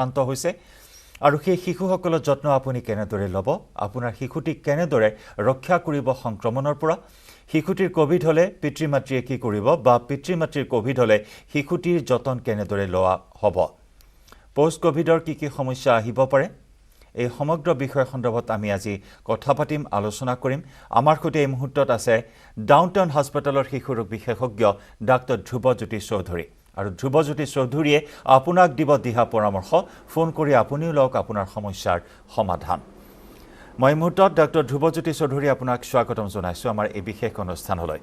আক্ৰান্ত হৈছে আৰু সেই শিশুসকলৰ যত্ন আপুনি কেনেদৰে ল'ব আপোনাৰ শিশুটিক কেনেদৰে ৰক্ষা কৰিব সংক্ৰমণৰ পৰা শিশুটিৰ কোভিড হলে পিতৃ-মাতৃয়ে কি কৰিব বা পিতৃ-মাতৃৰ কোভিড হলে শিশুটিৰ যতন কেনেদৰে লোৱা হ'ব পোষ্ট কোভিডৰ কি সমস্যা আহিব পাৰে এই সমগ্ৰ বিষয় সন্দৰ্ভত আমি আজি কথা পাতিম আলোচনা কৰিম আমাৰ সৈতে এই মুহূৰ্তত আছে ডাউনটাউন হাস্পতালৰ শিশু ৰোগ বিশেষজ্ঞ ডাক্তৰ ধ্ৰুৱজ্যোতি চৌধুৰী আৰু ধ্ৰুৱজ্যোতি চৌধুৰীয়ে আপোনাক দিব দিহা পৰামৰ্শ ফোন কৰি আপুনিও লওক আপোনাৰ সমস্যাৰ সমাধান মই মুহূৰ্তত ডাক্তৰ ধ্ৰুৱজ্যোতি চৌধুৰী আপোনাক স্বাগতম জনাইছো আমাৰ এই বিশেষ অনুষ্ঠানলৈ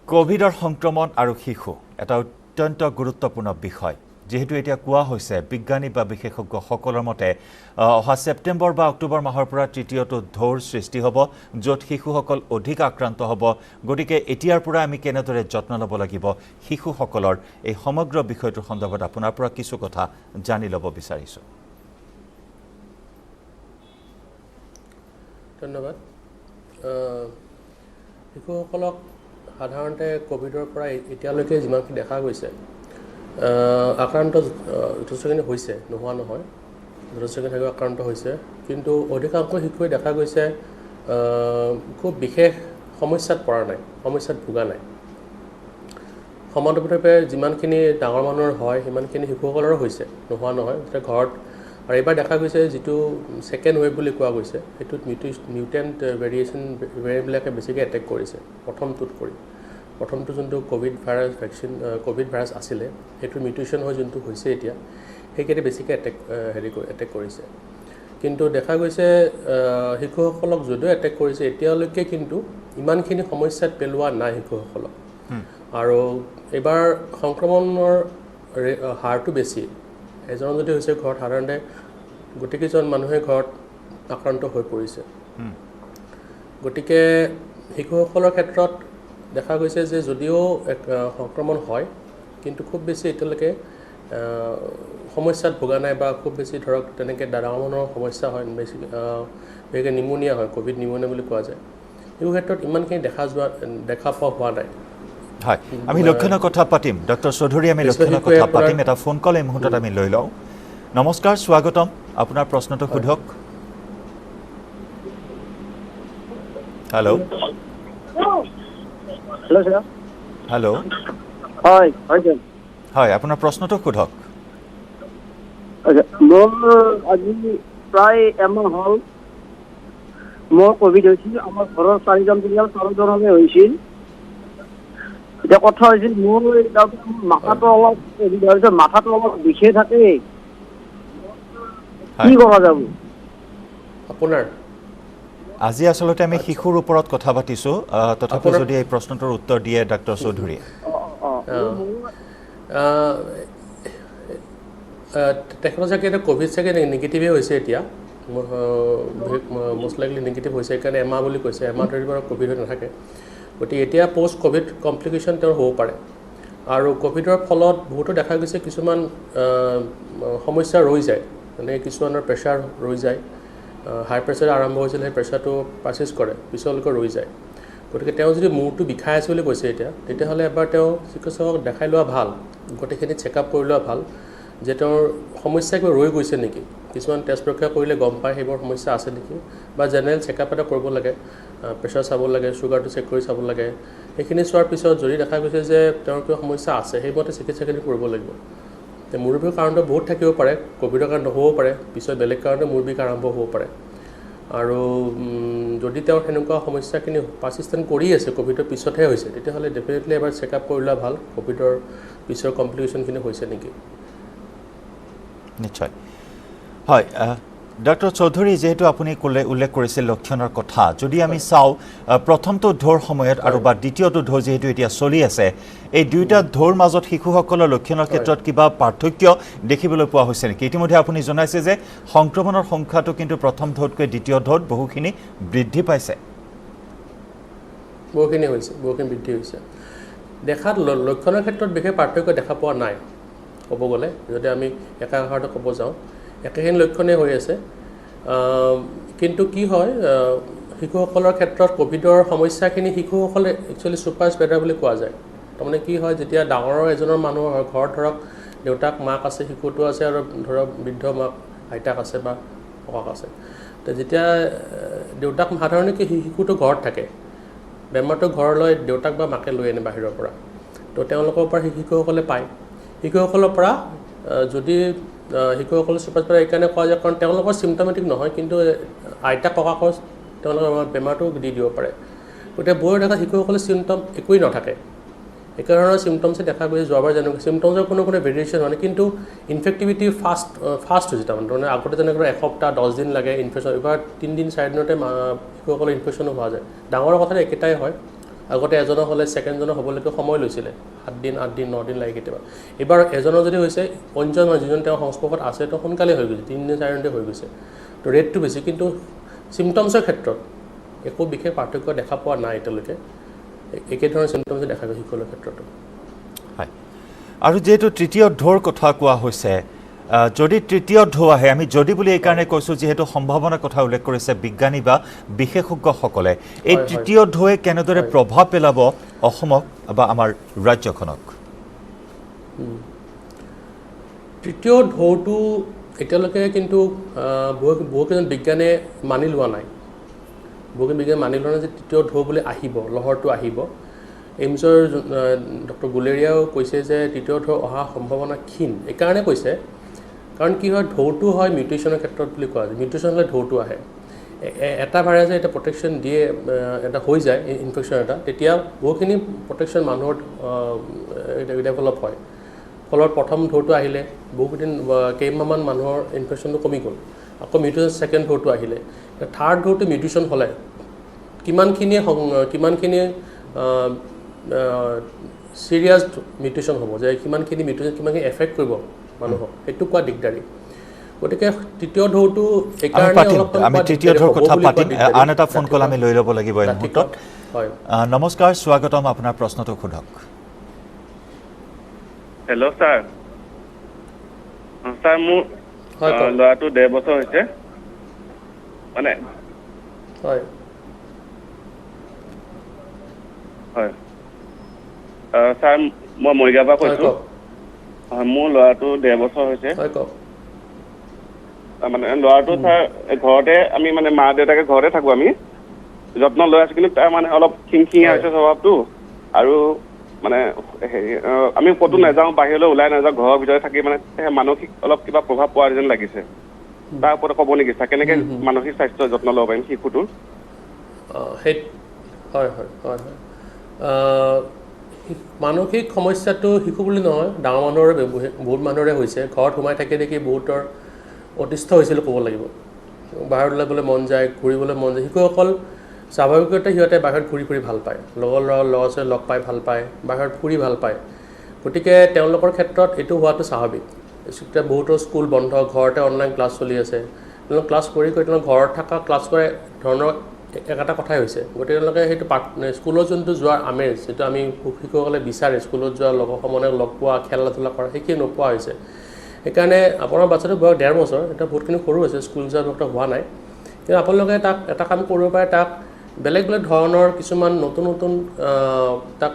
কোভিডৰ সংক্ৰমণ আৰু শিশু এটা অত্যন্ত গুৰুত্বপূৰ্ণ বিষয় যেহেতু এতিয়া কোৱা হৈছে বিজ্ঞানী বা বিশেষজ্ঞ সকলৰ মতে অহা সেপ্টেম্বৰ বা অক্টোবৰ মাহৰ পৰা তৃতীয়টো ঢৌৰ সৃষ্টি হ'ব য'ত শিশুসকল অধিক আক্ৰান্ত হ'ব গতিকে এতিয়াৰ পৰা আমি কেনেদৰে যত্ন ল'ব লাগিব শিশুসকলৰ এই সমগ্ৰ বিষয়টোৰ সন্দৰ্ভত আপোনাৰ পৰা কিছু কথা জানি ল'ব বিচাৰিছো ধন্যবাদ শিশুসকলক সাধাৰণতে কোভিডৰ পৰা এতিয়ালৈকে যিমানখিনি দেখা গৈছে আক্ৰান্ত যথেষ্টখিনি হৈছে নোহোৱা নহয় যথেষ্টখিনি আক্ৰান্ত হৈছে কিন্তু অধিকাংশ শিশুৱে দেখা গৈছে খুব বিশেষ সমস্যাত পৰা নাই সমস্যাত ভোগা নাই সমান্তৰালভাৱে যিমানখিনি ডাঙৰ মানুহৰ হয় সিমানখিনি শিশুসকলৰো হৈছে নোহোৱা নহয় যেতিয়া ঘৰত আৰু এইবাৰ দেখা গৈছে যিটো ছেকেণ্ড ৱেভ বুলি কোৱা গৈছে সেইটোত মিউটেণ্ট ভেৰিয়েণ্টবিলাকে বেছিকৈ এটেক কৰিছে প্ৰথমটো যোনটো কোভিড ভাইৰাছ আছিলে সেইটো মিউটেশ্যন হৈ যোনটো হৈছে এতিয়া সেইকেইটা বেছিকৈ এটেক কৰিছে কিন্তু দেখা গৈছে শিশুসকলক যদিও এটেক কৰিছে এতিয়ালৈকে কিন্তু ইমানখিনি সমস্যাত পেলোৱা নাই শিশুসকলক আৰু এইবাৰ সংক্ৰমণৰ হাৰটো বেছি এজন যদি হৈছে ঘৰত সাধাৰণতে গোটেইকেইজন মানুহে ঘৰত আক্ৰান্ত হৈ পৰিছে গতিকে শিশুসকলৰ ক্ষেত্ৰত দেখা গৈছে যে যদিও সংক্ৰমণ হয় কিন্তু খুব বেছি এতিয়ালৈকে সমস্যাত ভোগা নাই বা খুব বেছি ধৰক তেনেকৈ ডাঙৰ মানুহৰ সমস্যা হয় বেছিকৈ নিমনিয়া হয় কোভিড নিমনিয়া বুলি কোৱা যায় এই ক্ষেত্ৰত ইমানখিনি দেখা পোৱা হোৱা নাই হয় আমি লক্ষণৰ কথা পাতিম ডক্টৰ চৌধুৰী আমি লক্ষণৰ কথা পাতিম এটা ফোন কল এই মুহূৰ্তত আমি লৈ লওঁ নমস্কাৰ স্বাগতম আপোনাৰ প্ৰশ্নটো সোধক হেল্ল' হেল্ল' স্যাৰ হেল্ল' হয় হয় স্যাৰ হয় আপোনাৰ প্ৰশ্নটো সোধক মোৰ আজি প্ৰায় এমাহ হ'ল মোৰ কোভিড হৈছিল আমাৰ ঘৰৰ চাৰিজন পৰিয়াল হৈছিল এতিয়া কথা হৈছিল মোৰ মাথাটো অলপ বিষে থাকে কি কৰা যাব আপোনাৰ আজি আসলতে আমি শিশুৰ ওপৰত কথা পাতিছো তথাপি যদি এই প্ৰশ্নটোৰ উত্তৰ দিয়ে ডাক্তৰ চৌধুৰীয়ে তেখেতৰ চাগে এটা কোভিড চাগে নিগেটিভেই হৈছে এতিয়া মষ্ট লাইকলি নিগেটিভ হৈছে সেইকাৰণে এমাহ বুলি কৈছে এমাহ ধৰি বাৰু কোভিড হৈ নাথাকে গতিকে এতিয়া পষ্ট কোভিড কমপ্লিকেশ্যন তেওঁৰ হ'ব পাৰে আৰু কোভিডৰ ফলত বহুতো দেখা গৈছে কিছুমান সমস্যা ৰৈ যায় মানে কিছুমানৰ প্ৰেছাৰ ৰৈ যায় হাই প্ৰেছাৰ আৰম্ভ হৈছিল সেই প্ৰেছাৰটো পাৰ্চিষ্ট কৰে পিছলৈকে ৰৈ যায় গতিকে তেওঁ যদি মূৰটো বিষাই আছে বুলি কৈছে এতিয়া তেতিয়াহ'লে এবাৰ তেওঁ চিকিৎসকক দেখাই লোৱা ভাল গোটেইখিনি চেকআপ কৰি লোৱা ভাল যে তেওঁৰ সমস্যা কিবা ৰৈ গৈছে নেকি কিছুমান টেষ্ট পৰীক্ষা কৰিলে গম পায় সেইবোৰ সমস্যা আছে নেকি বা জেনেৰেল চেকআপ এটা কৰিব লাগে প্ৰেছাৰ চাব লাগে চুগাৰটো চেক কৰি চাব লাগে সেইখিনি চোৱাৰ পিছত যদি দেখা গৈছে যে তেওঁৰ কিবা সমস্যা আছে সেইমতে চিকিৎসাখিনি কৰিব লাগিব মূৰ বিষ কাৰণটো বহুত থাকিব পাৰে কোভিডৰ কাৰণে নহ'ব পাৰে পিছত বেলেগ কাৰণে মূৰ বিষ আৰম্ভ হ'ব পাৰে আৰু যদি তেওঁৰ সেনেকুৱা সমস্যাখিনি পাৰ্চিষ্টেণ্ট কৰি আছে কোভিডৰ পিছতহে হৈছে তেতিয়াহ'লে ডেফিনেটলি এবাৰ চেকআপ কৰি লোৱা ভাল কোভিডৰ পিছৰ কমপ্লিকেশ্যনখিনি হৈছে নেকি নিশ্চয় হয় ডক্টৰ চৌধুৰী যেহেতু আপুনি উল্লেখ কৰিছিল লক্ষণৰ কথা যদি আমি চাওঁ প্ৰথমটো ঢৌৰ সময়ত আৰু বা দ্বিতীয়টো ঢৌ যেহেতু এতিয়া চলি আছে এই দুইটা ঢৌৰ মাজত শিশুসকলৰ লক্ষণৰ ক্ষেত্ৰত কিবা পাৰ্থক্য দেখিবলৈ পোৱা হৈছে নেকি ইতিমধ্যে আপুনি জনাইছে যে সংক্ৰমণৰ সংখ্যাটো কিন্তু প্ৰথম ঢৌতকৈ দ্বিতীয় ঢৌত বহুখিনি বৃদ্ধি পাইছে বহুখিনি বৃদ্ধি হৈছে দেখাত লক্ষণৰ ক্ষেত্ৰত বিশেষ পাৰ্থক্য দেখা পোৱা নাই ক'ব গ'লে যদি আমি একাষাৰতে ক'ব যাওঁ একেখিনি লক্ষণেই হৈ আছে কিন্তু কি হয় শিশুসকলৰ ক্ষেত্ৰত কোভিডৰ সমস্যাখিনি শিশুসকলে একচুৱেলি ছুপাৰ স্প্ৰেডাৰ বুলি কোৱা যায় তাৰমানে কি হয় যেতিয়া ডাঙৰ এজনৰ মানুহৰ ঘৰত ধৰক দেউতাক মাক আছে, শিশুটো আছে, আৰু ধৰক বৃদ্ধ মাক আইতাক আছে বা ককাক আছে। তো যেতিয়া দেউতাক সাধাৰণতে কি শিশুটো ঘৰত থাকে, বেমাৰটো ঘৰলৈ দেউতাক বা মাকে লৈ আনে বাহিৰৰ পৰা। তো তেওঁলোকৰ পৰা শিশুসকলে পায়। শিশুসকলৰ পৰা যদি শিশুসকলে চুপাৰ স্প্ৰেডাৰ এইকাৰণে কোৱা যায় কাৰণ তেওঁলোকৰ চিমটমেটিক নহয়, কিন্তু আইতা ককাকৰ তেওঁলোকৰ বেমাৰটো দি দিব পাৰে। গতিকে বয়স দেখা শিশুসকলে চিমটম একোৱেই নাথাকে, একেধৰণৰ চিমটমছে দেখা গৈছে। যোৱাবাৰ যেনেকৈ চিমটমছৰ কোনো ভেৰিয়েশ্যন হয়, কিন্তু ইনফেক্টিভিটি ফাষ্ট হৈছে। তাৰমানে আগতে যেনেকৈ এসপ্তাহ 10 দিন লাগে ইনফেকশ্যন, এইবাৰ 3 দিন 4 দিনতে শিশুসকলৰ ইনফেকশ্যনো হোৱা যায়। ডাঙৰ কথাটো একেটাই হয়, আগতে এজনৰ হ'লে ছেকেণ্ডজনৰ হ'বলৈকে সময় লৈছিলে, 7 দিন 8 দিন 9 দিন লাগে কেতিয়াবা। এইবাৰ এজনৰ যদি হৈছে, অন্যজন যিজন তেওঁৰ সংস্পৰ্শত আছে তো সোনকালে হৈ গৈছে, 3 দিন 4 দিনতে হৈ গৈছে। তো ৰেটটো বেছি, কিন্তু চিমটমছৰ ক্ষেত্ৰত একো বিশেষ পাৰ্থক্য দেখা পোৱা নাই এতিয়ালৈকে। একেধৰণৰ চিমটমছে দেখা গৈছে শিশুসকলৰ ক্ষেত্ৰতো। হয়, আৰু যিহেতু তৃতীয় ঢৌৰ কথা কোৱা হৈছে, যদি তৃতীয় ঢৌ আহে, আমি যদি বুলি এইকাৰণে কৈছোঁ যিহেতু সম্ভাৱনাৰ কথা উল্লেখ কৰিছে বিজ্ঞানী বা বিশেষজ্ঞসকলে, এই তৃতীয় ঢৌৱে কেনেদৰে প্ৰভাৱ পেলাব অসমক বা আমাৰ ৰাজ্যখনক? তৃতীয় ঢৌটো এতিয়ালৈকে কিন্তু বহুকেইজন বিজ্ঞানে মানি লোৱা নাই। বহুকেইজন বিজ্ঞানে মানি লোৱা নাই যে তৃতীয় ঢৌ বুলি আহিব, লহৰটো আহিব। এইমছৰ ডক্টৰ গুলেৰিয়াও কৈছে যে তৃতীয় ঢৌ অহা সম্ভাৱনা ক্ষীণ। এইকাৰণে কৈছে কাৰণ কি হয়, ঢৌটো হয় মিউটেশ্যনৰ ক্ষেত্ৰত বুলি কোৱা যায়। মিউটেশ্যন হ'লে ঢৌটো আহে। এটা ভাইৰাছে এটা প্ৰটেকশ্যন দিয়ে, এটা হৈ যায় ইনফেকশ্যন এটা, তেতিয়া বহুখিনি প্ৰটেকশ্যন মানুহৰ ডেভেলপ হয়। ফলত প্ৰথম ঢৌটো আহিলে বহুকেইদিন কেইমাহমান মানুহৰ ইনফেকশ্যনটো কমি গ'ল। আকৌ মিউটেশ্যন ছেকেণ্ড ঢৌটো আহিলে। থাৰ্ড ঢৌটো মিউটেশ্যন হ'লে কিমানখিনি চিৰিয়াছ মিউটেশ্যন হ'ব, যে কিমানখিনি মিউটেশ্যন কিমানখিনি এফেক্ট কৰিব মানুহক, সেইটো কোৱা দিগদাৰী। গতিকে তৃতীয় ঢৌটো আমি তৃতীয় ঢৌৰ কথা পাতিম। আন এটা ফোন কল আমি লৈ ল'ব লাগিব এই মুহূৰ্তত। হয়, নমস্কাৰ, স্বাগতম, আপোনাৰ প্ৰশ্নটো সোধক। Hello' sir. ছাৰ, মোৰ ল'ৰাটো 1.5 বছৰ হৈছে, মানে হয় হয় ছাৰ, মই মৰিগাঁৱৰ পৰা কৈছোঁ। হয়, মোৰ ল'ৰাটো 1.5 বছৰ হৈছে। মানে ল'ৰাটো ছাৰ ঘৰতে, আমি মানে মা দেউতাকে ঘৰতে থাকোঁ, আমি যত্ন লৈ আছোঁ, কিন্তু তাৰ মানে অলপ খিংখিঙীয়া হৈছে স্বভাৱটো। আৰু মানে হেৰি আমি ক'তো নাযাওঁ, বাহিৰলৈ ওলাই নাযাওঁ, ঘৰৰ ভিতৰতে থাকি মানে মানসিক অলপ কিবা প্ৰভাৱ পোৱা যেন লাগিছে। তাৰ ওপৰত ক'ব নেকি ছাৰ, কেনেকৈ মানসিক স্বাস্থ্যৰ যত্ন ল'ব পাৰিম শিশুটোৰ? হয় হয় হয় হয় মানসিক সমস্যাটো শিশু বুলি নহয়, ডাঙৰ মানুহৰে বহুত মানুহৰে হৈছে। ঘৰত সোমাই থাকি দেখি বহুতৰ অতিষ্ঠ হৈছিল ক'ব লাগিব। বাহিৰত ওলাবলৈ মন যায়, ঘূৰিবলৈ মন যায়। শিশুসকল স্বাভাৱিকতে সিহঁতে বাহিৰত ঘূৰি ফুৰি ভাল পায়, লগৰ ল'ৰা ছোৱালী লগ পাই ভাল পায়, বাহিৰত ফুৰি ভাল পায়। গতিকে তেওঁলোকৰ ক্ষেত্ৰত এইটো হোৱাটো স্বাভাৱিক। এতিয়া বহুতো স্কুল বন্ধ, ঘৰতে অনলাইন ক্লাছ চলি আছে। তেওঁলোকে ক্লাছ কৰি তেওঁলোকে ঘৰত থকা ক্লাছ কৰে ধৰণৰ এটা কথাই হৈছে। গতিকে তেওঁলোকে সেইটো স্কুলত যোনটো যোৱাৰ আমেজ, যিটো আমি শিশুসকলে বিচাৰে স্কুলত যোৱা লগৰ সমনীয়াক লগ পোৱা, খেলা ধূলা কৰা, সেইখিনি নোপোৱা হৈছে। সেইকাৰণে আপোনাৰ বাচ্ছাটো বয়স 1.5 বছৰ, এতিয়া বহুতখিনি সৰু হৈছে, স্কুল যোৱাৰ বয়স হোৱা নাই। কিন্তু আপোনালোকে তাক এটা কাম কৰিব পাৰে, তাক বেলেগ বেলেগ ধৰণৰ কিছুমান নতুন তাক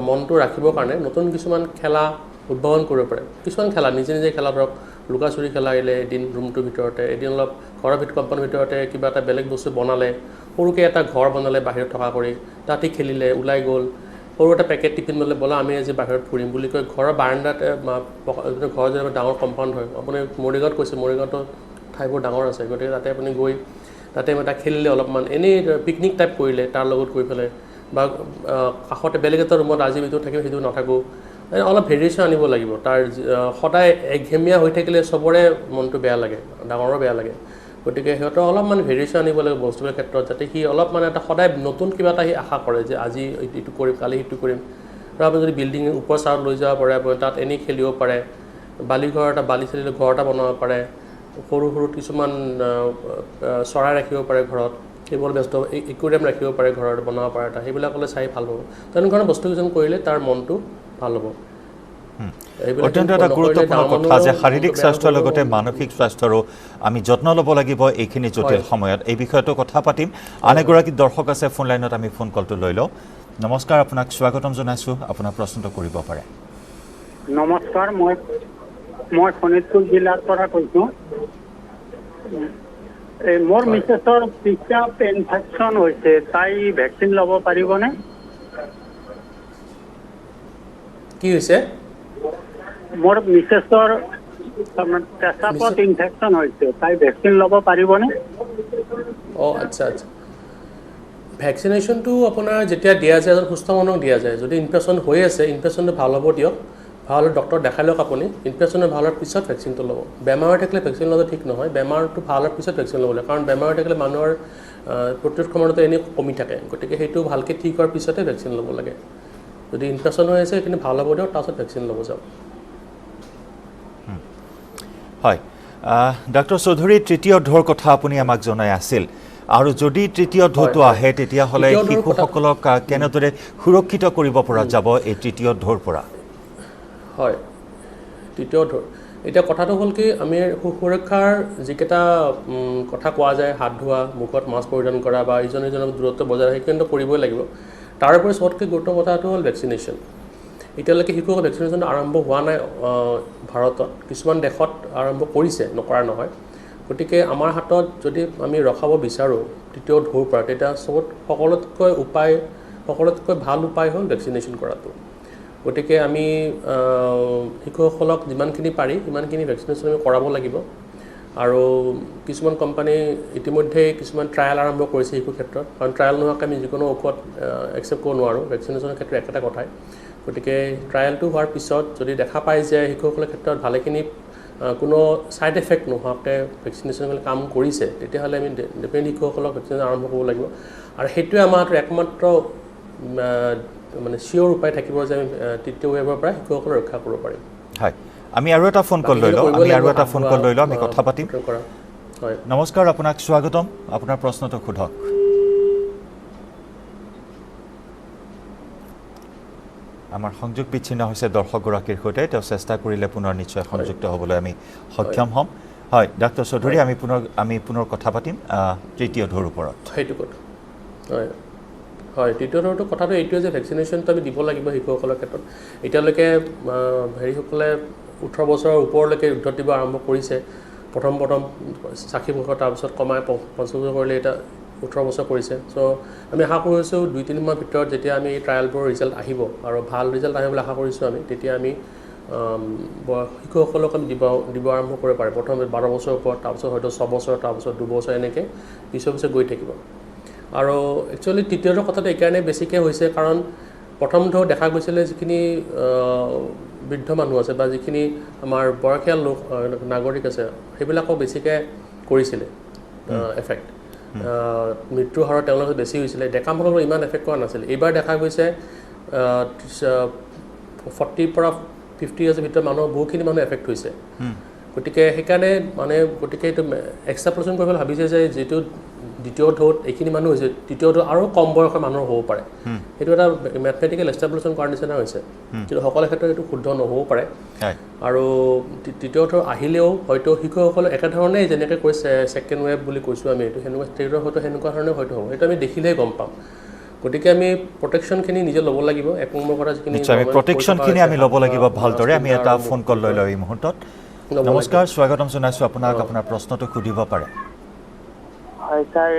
মনটো ৰাখিবৰ কাৰণে নতুন কিছুমান খেলা উদ্ভাৱন কৰিব পাৰে। কিছুমান খেলা নিজে নিজে খেলা, ধৰক লুকা চুৰি খেলা আহিলে এদিন ৰুমটোৰ ভিতৰতে, এদিন অলপ ঘৰৰ কম্পাউণ্ডৰ ভিতৰতে কিবা এটা বেলেগ বস্তু বনালে, সৰুকৈ এটা ঘৰ বনালে বাহিৰত থকা কৰি, তাতে খেলিলে, ওলাই গ'ল, সৰু এটা পেকেট টিফিন ল'লে, ব'লা আমি আজি বাহিৰত ফুৰিম বুলি কৈ ঘৰৰ বাৰাণ্ডাতে, ঘৰৰ যদি ডাঙৰ কম্পাউণ্ড হয়, আপুনি মৰিগাঁৱত কৈছে, মৰিগাঁৱতো ঠাইবোৰ ডাঙৰ আছে, গতিকে তাতে আপুনি গৈ তাতে তাক খেলিলে অলপমান, এনেই পিকনিক টাইপ কৰিলে তাৰ লগত গৈ পেলাই, বা কাষতে বেলেগ এটা ৰুমত আজি ভিতৰত থাকিম সেইটো নাথাকোঁ, অলপ ভেৰিয়েশ্যন আনিব লাগিব। তাৰ সদায় একঘেমীয়া হৈ থাকিলে চবৰে মনটো বেয়া লাগে, ডাঙৰো বেয়া লাগে। গতিকে সিহঁতৰ অলপমান ভেৰিয়েশ্যন আনিব লাগিব বস্তুবোৰৰ ক্ষেত্ৰত, যাতে সি অলপমান এটা সদায় নতুন কিবা এটা সি আশা কৰে, যে আজি এইটো কৰিম, কালি সেইটো কৰিম। আৰু আপুনি যদি বিল্ডিং ওপৰ চাৰত লৈ যাব পাৰে, আপুনি তাত এনেই খেলিব পাৰে, বালিঘৰ এটা বালি চালিলে ঘৰ এটা বনাব পাৰে, সৰু সৰু কিছুমান চৰাই ৰাখিব পাৰে ঘৰত, সেইবোৰ ব্যস্ত একুৰিয়াম ৰাখিব পাৰে ঘৰত, বনাব পাৰে এটা, সেইবিলাকলৈ চাই ভাল পাব। তেনেধৰণৰ বস্তু কিছুমান কৰিলে তাৰ মনটো ভাল হ'ব। অত্যন্ত এটা গুৰুত্বপূৰ্ণ কথা যে শাৰীৰিক স্বাস্থ্যৰ লগতে মানসিক স্বাস্থ্যৰো আমি যত্ন ল'ব লাগিব এইখিনি জটিল সময়ত। এই বিষয়টো কথা পাতিম। আন এগৰাকী দৰ্শক আছে ফোন লাইনত, আমি ফোন কলটো লৈ লওঁ। নমস্কাৰ, আপোনাক স্বাগতম জনাইছোঁ, আপোনাৰ প্ৰশ্নটো কৰিব পাৰে। নমস্কাৰ, মই মই শোণিতপুৰ জিলাৰ পৰা কৈছোঁ। মোৰ মিছেছৰ পিচাপ ইনফেকশ্যন হৈছে, তাই ভেকচিন ল'ব পাৰিবনে? কি হৈছে? মোৰ মিছেছৰ পেচাপত ইনফেকশ্যন হৈছে, তাই ভেকচিন ল'ব পাৰিবনে? আচ্ছা। ভেকচিনেশ্যনটো আপোনাৰ যেতিয়া দিয়া যায় এজন সুস্থ মানুহক দিয়া যায়। যদি ইনফেকশ্যন হৈ আছে, ইনফেকশ্যনটো ভাল হ'ব দিয়ক, ভাল ডক্টৰ দেখাই লওক আপুনি। ইনফেকশ্যনটো ভাল হোৱাৰ পিছত ভেকচিনটো ল'ব। বেমাৰ হৈ থাকিলে ভেকচিন ল'লে ঠিক নহয়, বেমাৰটো ভাল হোৱাৰ পিছত ভেকচিন ল'ব লাগে। কাৰণ বেমাৰ হৈ থাকিলে মানুহৰ প্ৰতিৰোধ ক্ষমতাটো এনেই কমি থাকে, গতিকে সেইটো ভালকৈ ঠিক হোৱাৰ পিছতে ভেকচিন ল'ব লাগে। যদি ইনফেকশ্যন হৈ আছে সেইখিনি ভাল হ'ব দিয়ক, তাৰপিছত ভেকচিন ল'ব যাওক। হয়, ডাক্তৰ চৌধুৰী, তৃতীয় ঢৌৰ কথা আপুনি আমাক জনাই আছিল, আৰু যদি তৃতীয় ঢৌটো আহে তেতিয়াহ'লে শিশুসকলক কেনেদৰে সুৰক্ষিত কৰিব পৰা যাব এই তৃতীয় ঢৌৰ পৰা? হয়, তৃতীয় ঢৌ এতিয়া কথাটো হ'ল কি, আমি সুৰক্ষাৰ যিকেইটা কথা কোৱা যায়, হাত ধোৱা, মুখত মাস্ক পৰিধান কৰা বা ইজনে সিজনৰ দূৰত্ব বজাই ৰাখি কিন্তু কৰিবই লাগিব। তাৰ উপৰি চবতকৈ গুৰুত্বপূৰ্ণ কথাটো হ'ল ভেকচিনেশ্যন। এতিয়ালৈকে শিশুসকল ভেকচিনেশ্যন আৰম্ভ হোৱা নাই ভাৰতত, কিছুমান দেশত আৰম্ভ কৰিছে, নকৰা নহয়। গতিকে আমাৰ হাতত যদি আমি ৰখাব বিচাৰোঁ তৃতীয় ঢৌৰ পৰা, তেতিয়া সকলোতকৈ ভাল উপায় হ'ল ভেকচিনেশ্যন কৰাটো। গতিকে আমি শিশুসকলক যিমানখিনি পাৰি সিমানখিনি ভেকচিনেশ্যন আমি কৰাব লাগিব। আৰু কিছুমান কোম্পানী ইতিমধ্যেই কিছুমান ট্ৰায়েল আৰম্ভ কৰিছে শিশুৰ ক্ষেত্ৰত, কাৰণ ট্ৰায়েল নোহোৱাকৈ আমি যিকোনো ঔষধ একচেপ্ট কৰিব নোৱাৰোঁ ভেকচিনেশ্যনৰ ক্ষেত্ৰত একেটা কথাই। গতিকে ট্ৰায়েলটো হোৱাৰ পিছত যদি দেখা পায় যে শিশুসকলৰ ক্ষেত্ৰত ভালেখিনি কোনো ছাইড এফেক্ট নোহোৱাকৈ ভেকচিনেশ্যন কাম কৰিছে, তেতিয়াহ'লে আমি ডেফিনেটলি শিশুসকলক ভেকচিনেশ্যন আৰম্ভ কৰিব লাগিব। আৰু সেইটোৱে আমাৰ একমাত্ৰ মানে চিয়'ৰ উপায় থাকিব যে আমি তৃতীয় ৱেভৰ পৰা শিশুসকলক ৰক্ষা কৰিব পাৰিম। হয়, আমি আৰু এটা ফোন কল লৈ লওঁ, আমি কথা পাতিম। হয়, নমস্কাৰ, আপোনাক স্বাগতম, আপোনাৰ প্ৰশ্নটো সোধক। আমাৰ সংযোগ বিচ্ছিন্ন হৈছে দৰ্শকগৰাকীৰ সৈতে, তেওঁ চেষ্টা কৰিলে পুনৰ নিশ্চয় সংযুক্ত হ'বলৈ আমি সক্ষম হ'ম। হয়, ডাক্তৰ চৌধুৰী, আমি পুনৰ কথা পাতিম তৃতীয় ঢৌৰ ওপৰত। সেইটো কথা হয়, তৃতীয় ঢৌটো কথাটো এইটোৱে যে ভেকচিনেশ্যনটো আমি দিব লাগিব শিশুসকলৰ ক্ষেত্ৰত। এতিয়ালৈকে হেৰিসকলে 18 বছৰৰ ওপৰলৈকে উদ্ধত দিব আৰম্ভ কৰিছে। প্ৰথম 60 বছৰ, তাৰপিছত কমাই 50 বছৰ কৰিলে এতিয়া 18 বছৰ কৰিছে। চ' আমি আশা কৰিছোঁ 2-3 মাহৰ ভিতৰত যেতিয়া আমি এই ট্ৰায়েলবোৰৰ ৰিজাল্ট আহিব আৰু ভাল ৰিজাল্ট আহিবলৈ আশা কৰিছোঁ আমি, তেতিয়া আমি শিশুসকলক আমি দিব আৰম্ভ কৰিব পাৰে। প্ৰথমে 12 বছৰৰ ওপৰত, তাৰপিছত হয়তো 6 বছৰ, তাৰপিছত 2 বছৰ, এনেকৈ পিছে গৈ থাকিব। আৰু একচুৱেলি তৃতীয় ঢৌৰ কথাটো এইকাৰণে বেছিকৈ হৈছে কাৰণ প্ৰথম ঢৌ দেখা গৈছিলে যিখিনি বৃদ্ধ মানুহ আছে বা যিখিনি আমাৰ বয়সীয়াল লোক নাগৰিক আছে, সেইবিলাকক বেছিকৈ কৰিছিলে এফেক্ট। মৃত্যুৰ হাৰত তেওঁলোকে বেছি হৈছিলে, ডেকা মানুহৰ ইমান এফেক্ট কৰা নাছিলে। এইবাৰ দেখা গৈছে 40 পৰা 50 ইয়াৰ্ছৰ ভিতৰত মানুহৰ বহুখিনি মানুহ এফেক্ট হৈছে। গতিকে সেইকাৰণে এইটো এক্সট্ৰাপলেশ্যন কৰিবলৈ ভাবিছে যে যিটো দ্বিতীয় ঢৌত এইখিনি মানুহ হৈছে, তৃতীয় ঢৌ আৰু কম বয়সৰ মানুহৰ হ'ব পাৰে। সেইটো এটা মেথমেটিকেল এষ্টাব্লিছন কৰাৰ নিচিনা হৈছে, কিন্তু সকলো ক্ষেত্ৰত এইটো শুদ্ধ নহ'ব পাৰে। আৰু তৃতীয় ঢৌ আহিলেও হয়তো শিশুসকলে একেধৰণেই যেনেকৈ কৈছে ছেকেণ্ড ৱেভ বুলি কৈছোঁ আমি, এইটো সেনেকুৱা ধৰণে হয়তো হ'ব, সেইটো আমি দেখিলেই গম পাম। গতিকে আমি প্ৰটেকশ্যনখিনি নিজে ল'ব লাগিব। এক নম্বৰ কথা যিখিনি প্ৰটেকশ্যনখিনি আমি ল'ব লাগিব ভালদৰে। আমি এটা ফোন কল লৈ লওঁ এই মুহূৰ্তত। নমস্কাৰ, স্বাগতম জনাইছোঁ আপোনাক, আপোনাৰ প্ৰশ্নটো সুধিব পাৰে। হয় ছাৰ,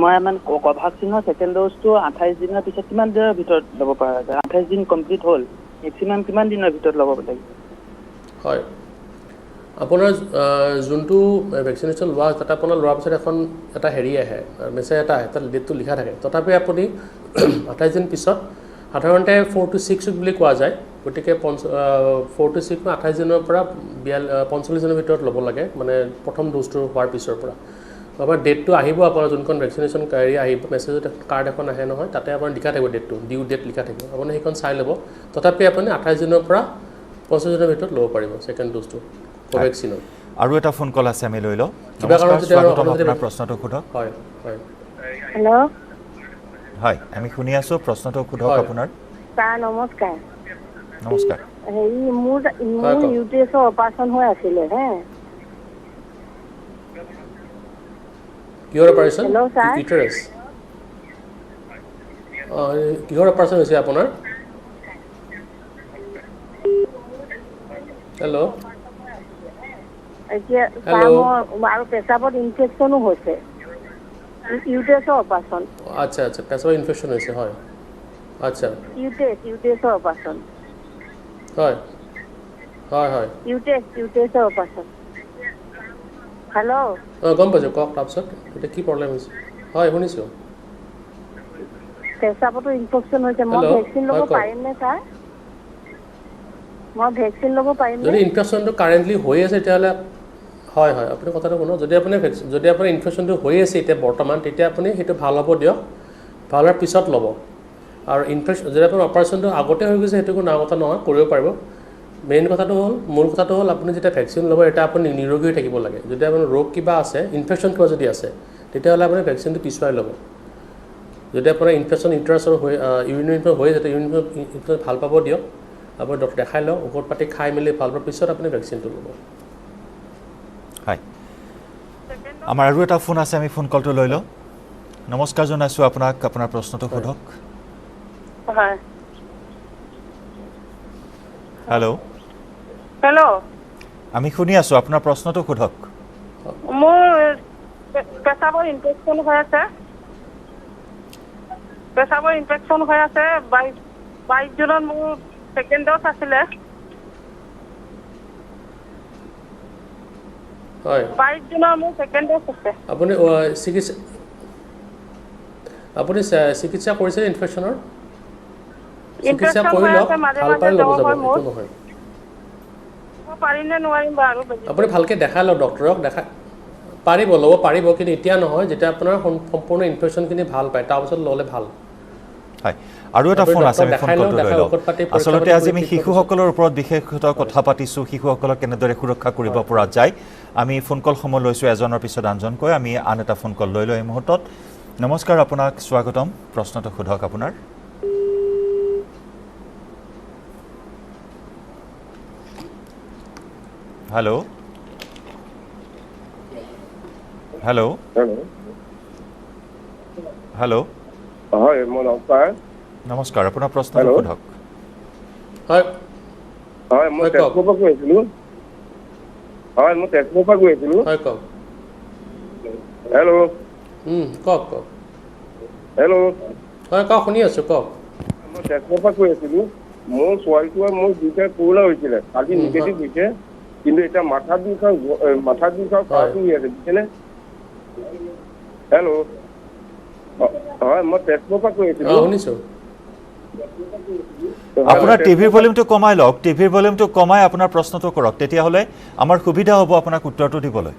মই কোভাক্সিনৰ ছেকেণ্ড ড'জটো 28 দিনৰ পিছত কিমান দিনৰ ভিতৰত ল'ব পৰা যায়? 28 দিন কমপ্লিট হ'ল, মেক্সিমাম কিমান দিনৰ ভিতৰত ল'ব লাগিব? হয়, আপোনাৰ যোনটো ভেকচিনেশ্যন লোৱা তাতে আপোনাৰ লোৱাৰ পিছত এটা হেৰি আহে, মেছেজ এটা আহে, তাত ডেটটো লিখা থাকে। তথাপি আপুনি 28 দিন পিছত সাধাৰণতে 4 to 6 উইক বুলি কোৱা যায়। গতিকে 4 to 6 28 দিনৰ পৰা 45 দিনৰ ভিতৰত ল'ব লাগে, মানে প্ৰথম ড'জটো হোৱাৰ পিছৰ পৰা। আপোনাৰ ডেটটো আহিব, আপোনাৰ যোনখন ভেকচিনেশ্যন আহিব, মেছেজত কাৰ্ড এখন আহে নহয়, তাতে আপোনাৰ লিখা থাকিব ডেটটো, ডিউ ডেট লিখা থাকিব। আপুনি সেইখন চাই ল'ব। তথাপি আপুনি 28 দিনৰ পৰা 45 দিনৰ ভিতৰত ল'ব পাৰিব ছেকেণ্ড ড'জটো কোভেক্সিনৰ। আৰু এটা ফোন কল আছে, আমি লৈ লওঁ। কিবা কাৰণত আপোনাৰ প্ৰশ্নটো সোধক। হয়, হেল্ল', হয়, আমি শুনি আছোঁ, প্ৰশ্নটো সোধক আপোনাৰ। ছাৰ নমস্কাৰ। নমস্কাৰ। হেৰি, মোৰ ইউটেৰাছৰ অপাৰেশ্যন হৈ আছিলে হে। কিহৰ অপাৰেশ্যন? Hello' sir. ইউটেৰাছ। কিহৰ অপাৰেশ্যন হৈছে আপোনাৰ? হেল্ল' এতিয়া Hello. আৰু পেচাবত ইনফেকশ্যনো হৈছে ইউটেছৰ অপাৰেশ্যন আচ্ছা আচ্ছা পেছাবৰ ইনফেকশ্যন হৈছে হয় আচ্ছা ইউটেছৰ অপাৰেশ্যন হয় হয় হয় ইউটেছৰ অপাৰেশ্যন হেল্ল' গম পাইছোঁ কওক তাৰপিছত এতিয়া কি প্ৰব্লেম হৈছে হয় শুনিছোঁ পেচাবতো ইনফেকশ্যন হৈছে মই Hello. ভেকচিন ল'ব হয়, কওক। পাৰিমনে ছাৰ মই ভেকচিন ল'ব পাৰিমনে যদি ইনফেকশ্যনটো কাৰেণ্টলি হৈ আছে তেতিয়াহ'লে হয় হয় আপুনি কথাটো শুনক যদি আপোনাৰ ইনফেকশ্যনটো হৈ আছে এতিয়া বৰ্তমান তেতিয়া আপুনি সেইটো ভাল হ'ব দিয়ক ভাল হোৱাৰ পিছত ল'ব আৰু ইনফেকশ্যন যদি আপোনাৰ অপাৰেশ্যনটো আগতে হৈ গৈছে সেইটো কোনো ডাঙৰ কথা নহয় কৰিব পাৰিব মেইন কথাটো হ'ল মূল কথাটো হ'ল আপুনি যেতিয়া ভেকচিন ল'ব এতিয়া আপুনি নিৰোগী হৈ থাকিব লাগে যদি আপোনাৰ ৰোগ কিবা আছে ইনফেকশ্যন কিবা যদি আছে তেতিয়াহ'লে আপুনি ভেকচিনটো পিছুৱাই ল'ব যদি আপোনাৰ ইনফেকশ্যন ইউটেৰাছৰ ইউৰিন ইনফেকশ্যন হৈ আছে ইউৰিন ইনফেকশ্যন ভাল পাব দিয়ক আপুনি ডক্টৰ দেখাই লওক ঔষধ পাতি খাই মেলি ভাল পোৱাৰ পিছত আপুনি ভেকচিনটো ল'ব হয় আমাৰ আৰু এটা ফোন আছে আমি ফোন কলটো লৈ লওঁ নমস্কাৰ জনাইছোঁ আপোনাক আপোনাৰ প্ৰশ্নটো সোধক হয় হেল্ল' হেল্ল' আমি শুনি আছোঁ আপোনাৰ প্ৰশ্নটো সোধক মোৰ পেচাবৰ ইনফেকশ্যন হৈ আছে পেচাবৰ ইনফেকশ্যন হৈ আছে 22 জুনত মোৰ ছেকেণ্ড ড'জ আছিলে হয় 22 জুনৰ মোৰ ছেকেণ্ড ড'জ আছে আপুনি চিকিৎসা কৰিছে ইনফেকশ্যনৰ চিকিৎসা ইনফেকশ্যন কৰি হৈ লওক আছে মাজে ভাল মাজে পাই ল'ব জ্বৰ যাব হয় মোৰ একো নহয় মই পাৰিম নে নোৱাৰিম বাৰু আপুনি ভালকৈ দেখাই লওক ডক্টৰক পাৰিব ল'ব পাৰিব কিন্তু এতিয়া নহয় যেতিয়া আপোনাৰ সম্পূৰ্ণ ইনফেকশ্যনখিনি ভাল পায় তাৰপিছত ল'লে ভাল হয় আৰু এটা ফোন আছে আমি ফোন কলটো লৈ লওঁ আচলতে আজি আমি শিশুসকলৰ ওপৰত বিশেষত কথা পাতিছোঁ শিশুসকলক কেনেদৰে সুৰক্ষা কৰিব পৰা যায় আমি ফোন কলসমূহ লৈছোঁ এজনৰ পিছত আনজনকৈ আমি আন এটা ফোন কল লৈ লওঁ এই মুহূৰ্তত নমস্কাৰ আপোনাক স্বাগতম প্ৰশ্নটো সোধক আপোনাৰ হেল্ল' হেল্ল' হেল্ল' হয় মোৰ নমস্কাৰ নমস্কাৰ আপোনাৰ প্ৰশ্নটো সোধক হয় হয় মই তেজপুৰৰ পৰা কৈ আছিলোঁ হয় মই তেজপুৰৰ পৰা কৈ আছিলোঁ হয় কওক হেল্ল' কওক কওক হেল্ল' হয় কওক শুনি আছোঁ কওক মই তেজপুৰৰ পৰা কৈ আছিলোঁ মোৰ ছোৱালীটোৱে মোৰ দুটাই কৰোণা হৈছিলে কালি নিগেটিভ হৈছে কিন্তু এতিয়া মাথা বিষ কাহটো হৈ আছে বুজিছেনে হেল্ল' হয় মই তেজপুৰৰ পৰা কৈ আছিলোঁ শুনিছোঁ আপোনাৰ টিভিৰ ভলিউমটো কমাই লওক টিভিৰ ভলিউমটো কমাই আপোনাৰ প্ৰশ্নটো কৰক তেতিয়াহ'লে আমাৰ সুবিধা হ'ব আপোনাক উত্তৰটো দিবলৈ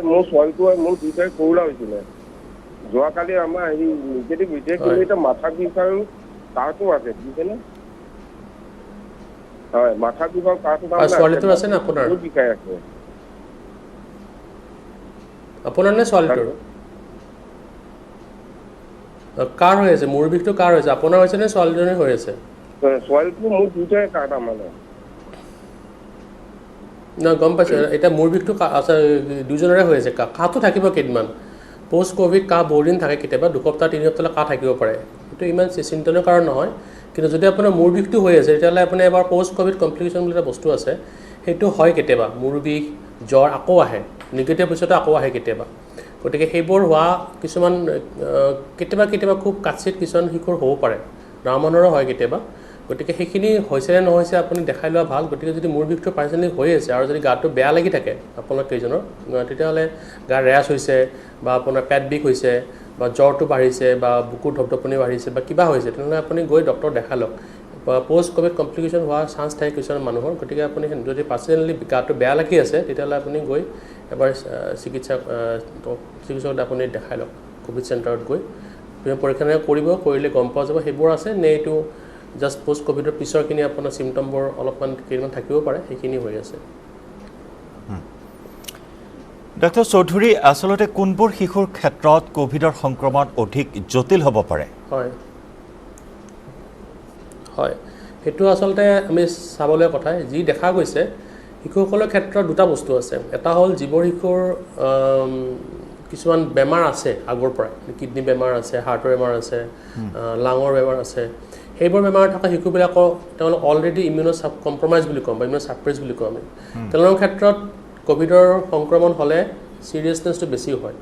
মোৰ ছোৱালীটোৱে মোৰ দুটাই কৰোণা হৈছিলে যোৱাকালি আমাৰ হেৰি নিগেটিভ হৈছে কিন্তু এতিয়া মাথা বিষ আৰু কাহটো আছে বুজিছেনে হয় মাথা বিষ আৰু কাহটো ছোৱালীটোৰ আছে নে আপোনাৰ বহুত বিষাই আছে আপোনাৰ নে ছোৱালীটোৰ কাৰ হৈ আছে মূৰ বিষটো কাৰ হৈছে আপোনাৰ হৈছে নে ছোৱালীজনীৰ হৈ আছে ছোৱালীটো মোৰ দুটাই কাহ তাৰমানে নহয় গম পাইছোঁ এতিয়া মূৰ বিষটো দুজনৰে হৈ আছে কাহটো থাকিব কেইদিনমান পষ্ট ক'ভিড কাহ বহুদিন থাকে কেতিয়াবা দুসপ্তাহ তিনি সপ্তাহলৈ কাহ থাকিব পাৰে সেইটো ইমান চিন্তনীয় কাৰণ নহয় কিন্তু যদি আপোনাৰ মূৰ বিষটো হৈ আছে তেতিয়াহ'লে আপুনি এবাৰ পষ্ট ক'ভিড কমপ্লিকেশ্যন বুলি এটা বস্তু আছে সেইটো হয় কেতিয়াবা মূৰ বিষ জ্বৰ আকৌ আহে নিগেটিভ পিছতো আকৌ আহে কেতিয়াবা গতিকে সেইবোৰ হোৱা কিছুমান কেতিয়াবা খুব কাচিত কিছুমান শিশুৰ হ'ব পাৰে ডাঙৰ মানুহৰো হয় কেতিয়াবা গতিকে সেইখিনি হৈছে নে নহৈছে আপুনি দেখাই লোৱা ভাল গতিকে যদি মূৰ বিষটো পাৰ্চনেলি হৈ আছে আৰু যদি গাটো বেয়া লাগি থাকে আপোনালোক কেইজনৰ তেতিয়াহ'লে গা ৰেৱাছ হৈছে বা আপোনাৰ পেট বিষ হৈছে বা জ্বৰটো বাঢ়িছে বা বুকুৰ ধপধপনি বাঢ়িছে বা কিবা হৈছে তেনেহ'লে আপুনি গৈ ডক্টৰক দেখাই লওক পষ্ট ক'ভিড কমপ্লিকেশ্যন হোৱাৰ চান্স থাকে কিছুমান মানুহৰ গতিকে আপুনি যদি পাৰ্চনেলি গাটো বেয়া লাগি আছে তেতিয়াহ'লে আপুনি গৈ এবাৰ চিকিৎসক আপুনি দেখাই লওক ক'ভিড চেণ্টাৰত গৈ পৰীক্ষা কৰিলে গম পোৱা যাব সেইবোৰ আছে নে এইটো জাষ্ট পষ্ট ক'ভিডৰ পিছৰখিনি আপোনাৰ চিমটমবোৰ অলপমান কেইদিনমান থাকিব পাৰে সেইখিনি হৈ আছে ডক্টৰ চৌধুৰী আচলতে কোনবোৰ শিশুৰ ক্ষেত্ৰত ক'ভিডৰ সংক্ৰমণ অধিক জটিল হ'ব পাৰে হয় সেইটো আচলতে আমি চাবলৈ কথাই যি দেখা গৈছে শিশুসকলৰ ক্ষেত্ৰত দুটা বস্তু আছে এটা হ'ল যিবোৰ শিশুৰ কিছুমান বেমাৰ আছে আগৰ পৰাই কিডনি বেমাৰ আছে হাৰ্টৰ বেমাৰ আছে লাঙৰ বেমাৰ আছে সেইবোৰ বেমাৰ থকা শিশুবিলাকক তেওঁলোক অলৰেডি ইমিউনো কম্প্ৰমাইজ বুলি ক'ম বা ইমিউনো ছাপ্ৰেছ বুলি কওঁ আমি তেওঁলোকৰ ক্ষেত্ৰত ক'ভিডৰ সংক্ৰমণ হ'লে ছিৰিয়াছনেছটো বেছি হয়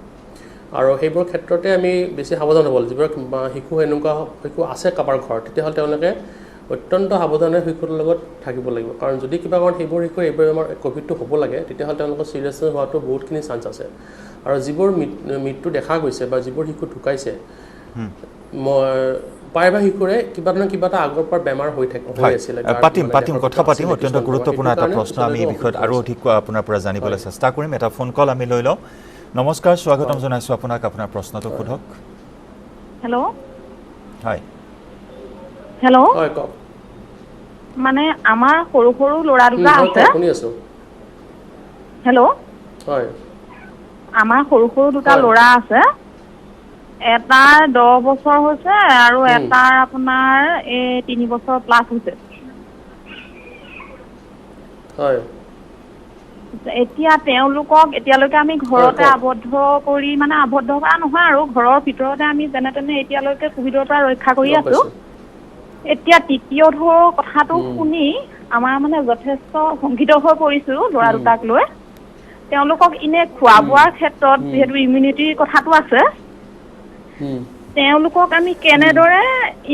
আৰু সেইবোৰ ক্ষেত্ৰতে আমি বেছি সাৱধান হ'ব লাগিব যিবোৰ শিশু এনেকুৱা শিশু আছে কাৰোবাৰ ঘৰত তেতিয়াহ'লে তেওঁলোকে অত্যন্ত সাৱধানে শিশুৰ লগত থাকিব লাগিব কাৰণ যদি কিবা কাৰণত সেইবোৰ শিশুৰ এইবোৰ বেমাৰ ক'ভিডটো হ'ব লাগে তেতিয়াহ'লে তেওঁলোকৰ ছিৰিয়াছনেছ হোৱাটো বহুতখিনি চান্স আছে আৰু যিবোৰ মৃত্যু দেখা গৈছে বা যিবোৰ শিশু ঢুকাইছে প্ৰায়ভাগ শিশুৰে কিবা নহয় কিবা এটা আগৰ পৰা বেমাৰ হৈ আছিলে পাতিম কথা পাতিম অত্যন্ত গুৰুত্বপূৰ্ণ এটা প্ৰশ্ন আমি এই বিষয়ত আৰু অধিক আপোনাৰ পৰা জানিবলৈ চেষ্টা কৰিম এটা ফোন কল আমি লৈ লওঁ নমস্কাৰ স্বাগতম জনাইছোঁ আপোনাক আপোনাৰ প্ৰশ্নটো সোধক হেল্ল' হয় হেল্ল' হয় কওক মানে আমাৰ সৰু সৰু ল'ৰা দুটা আছে শুনি আছোঁ হেল্ল' হয় আমাৰ সৰু সৰু দুটা ল'ৰা আছে এটাৰ 10 বছৰ হৈছে আৰু এটাৰ আপোনাৰ 3 বছৰ প্লাছ হৈছে হয় এতিয়া তেওঁলোকক এতিয়ালৈকে আমি ঘৰতে আবদ্ধ কৰি মানে আবদ্ধ কৰা নহয় আৰু ঘৰৰ ভিতৰতে আমি যেনে তেনে এতিয়ালৈকে কোভিডৰ পৰা ৰক্ষা কৰি আছোঁ এতিয়া তৃতীয় ঢৌৰ কথাটো শুনি আমাৰ মানে যথেষ্ট শংকিত হৈ পৰিছোঁ ল'ৰা দুটাক লৈ তেওঁলোকক ইনে খোৱা বোৱাৰ ক্ষেত্ৰত যিহেতু ইমিউনিটিৰ কথাটো আছে তেওঁলোকক আমি কেনেদৰে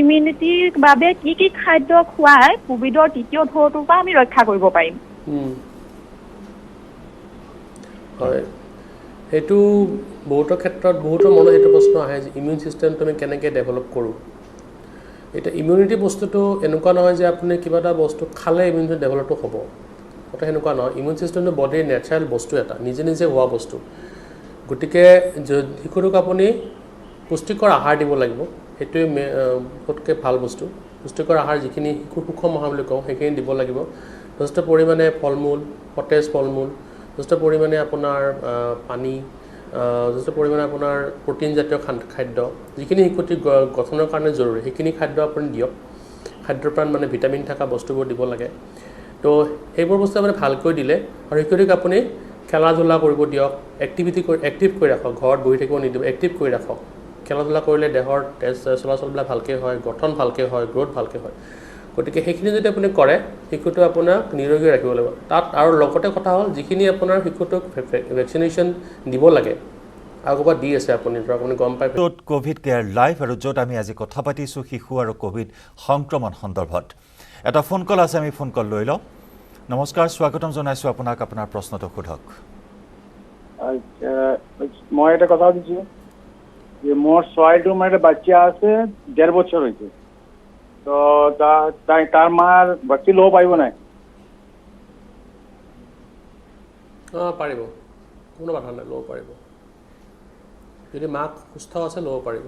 ইমিউনিটিৰ বাবে কি কি খাদ্য খুৱাই কোভিডৰ তৃতীয় ঢৌটোৰ পৰা আমি ৰক্ষা কৰিব পাৰিম হয় সেইটো বহুতৰ ক্ষেত্ৰত বহুতৰ মনত সেইটো প্ৰশ্ন আহে যে ইমিউন ছিষ্টেমটো আমি কেনেকৈ ডেভেলপ কৰোঁ এতিয়া ইমিউনিটি বস্তুটো এনেকুৱা নহয় যে আপুনি কিবা এটা বস্তু খালে ইমিউনিটি ডেভেলপটো হ'ব কথা সেনেকুৱা নহয় ইমিউন ছিষ্টেমটো বডিৰ নেচাৰেল বস্তু এটা নিজে নিজে হোৱা বস্তু গতিকে শিশুটোক আপুনি পুষ্টিকৰ আহাৰ দিব লাগিব সেইটোৱে বহুতকৈ ভাল বস্তু পুষ্টিকৰ আহাৰ যিখিনি শিশুৰ সুষম আহাৰ বুলি কওঁ সেইখিনি দিব লাগিব যথেষ্ট পৰিমাণে ফল মূল সতেজ ফল মূল যথেষ্ট পৰিমাণে আপোনাৰ পানী যথেষ্ট পৰিমাণে আপোনাৰ প্ৰটিনজাতীয় খাদ্য যিখিনি শিশুটিৰ গঠনৰ কাৰণে জৰুৰী সেইখিনি খাদ্য আপুনি দিয়ক খাদ্যৰ পৰা মানে ভিটামিন থকা বস্তুবোৰ দিব লাগে তো সেইবোৰ বস্তু আপুনি ভালকৈ দিলে আৰু শিশুটিক আপুনি খেলা ধূলা কৰিব দিয়ক এক্টিভ কৰি ৰাখক ঘৰত বহি থাকিব নিদিব এক্টিভ কৰি ৰাখক খেলা ধূলা কৰিলে দেহৰ তেজ চলাচলবিলাক ভালকৈ হয় গঠন ভালকৈ হয় গ্ৰ'থ ভালকৈ হয় গতিকে সেইখিনি যদি আপুনি কৰে শিশুটো আপোনাক নিৰোগী ৰাখিব লাগিব তাত আৰু লগতে কথা হ'ল যিখিনি আপোনাৰ শিশুটোক ভেকচিনেশ্যন দিব লাগে আগৰ পৰা দি আছে আপুনি ধৰক আপুনি গম পাই য'ত কোভিড কেয়াৰ লাইভ আৰু য'ত আমি আজি কথা পাতিছোঁ শিশু আৰু কোভিড সংক্ৰমণ সন্দৰ্ভত এটা ফোন কল আছে আমি ফোন কল লৈ লওঁ নমস্কাৰ স্বাগতম জনাইছোঁ আপোনাক আপোনাৰ প্ৰশ্নটো সোধক মই এটা কথা দিছোঁ যে মোৰ ছোৱালীটো মানে এটা বাচ্চা আছে 1.5 বছৰ হৈছে তো তাৰ মাৰ ভেকচিন ল'ব পাৰিব নাই পাৰিব কোনো বাধা নাই ল'ব পাৰিব যদি মাক সুস্থ আছে ল'ব পাৰিব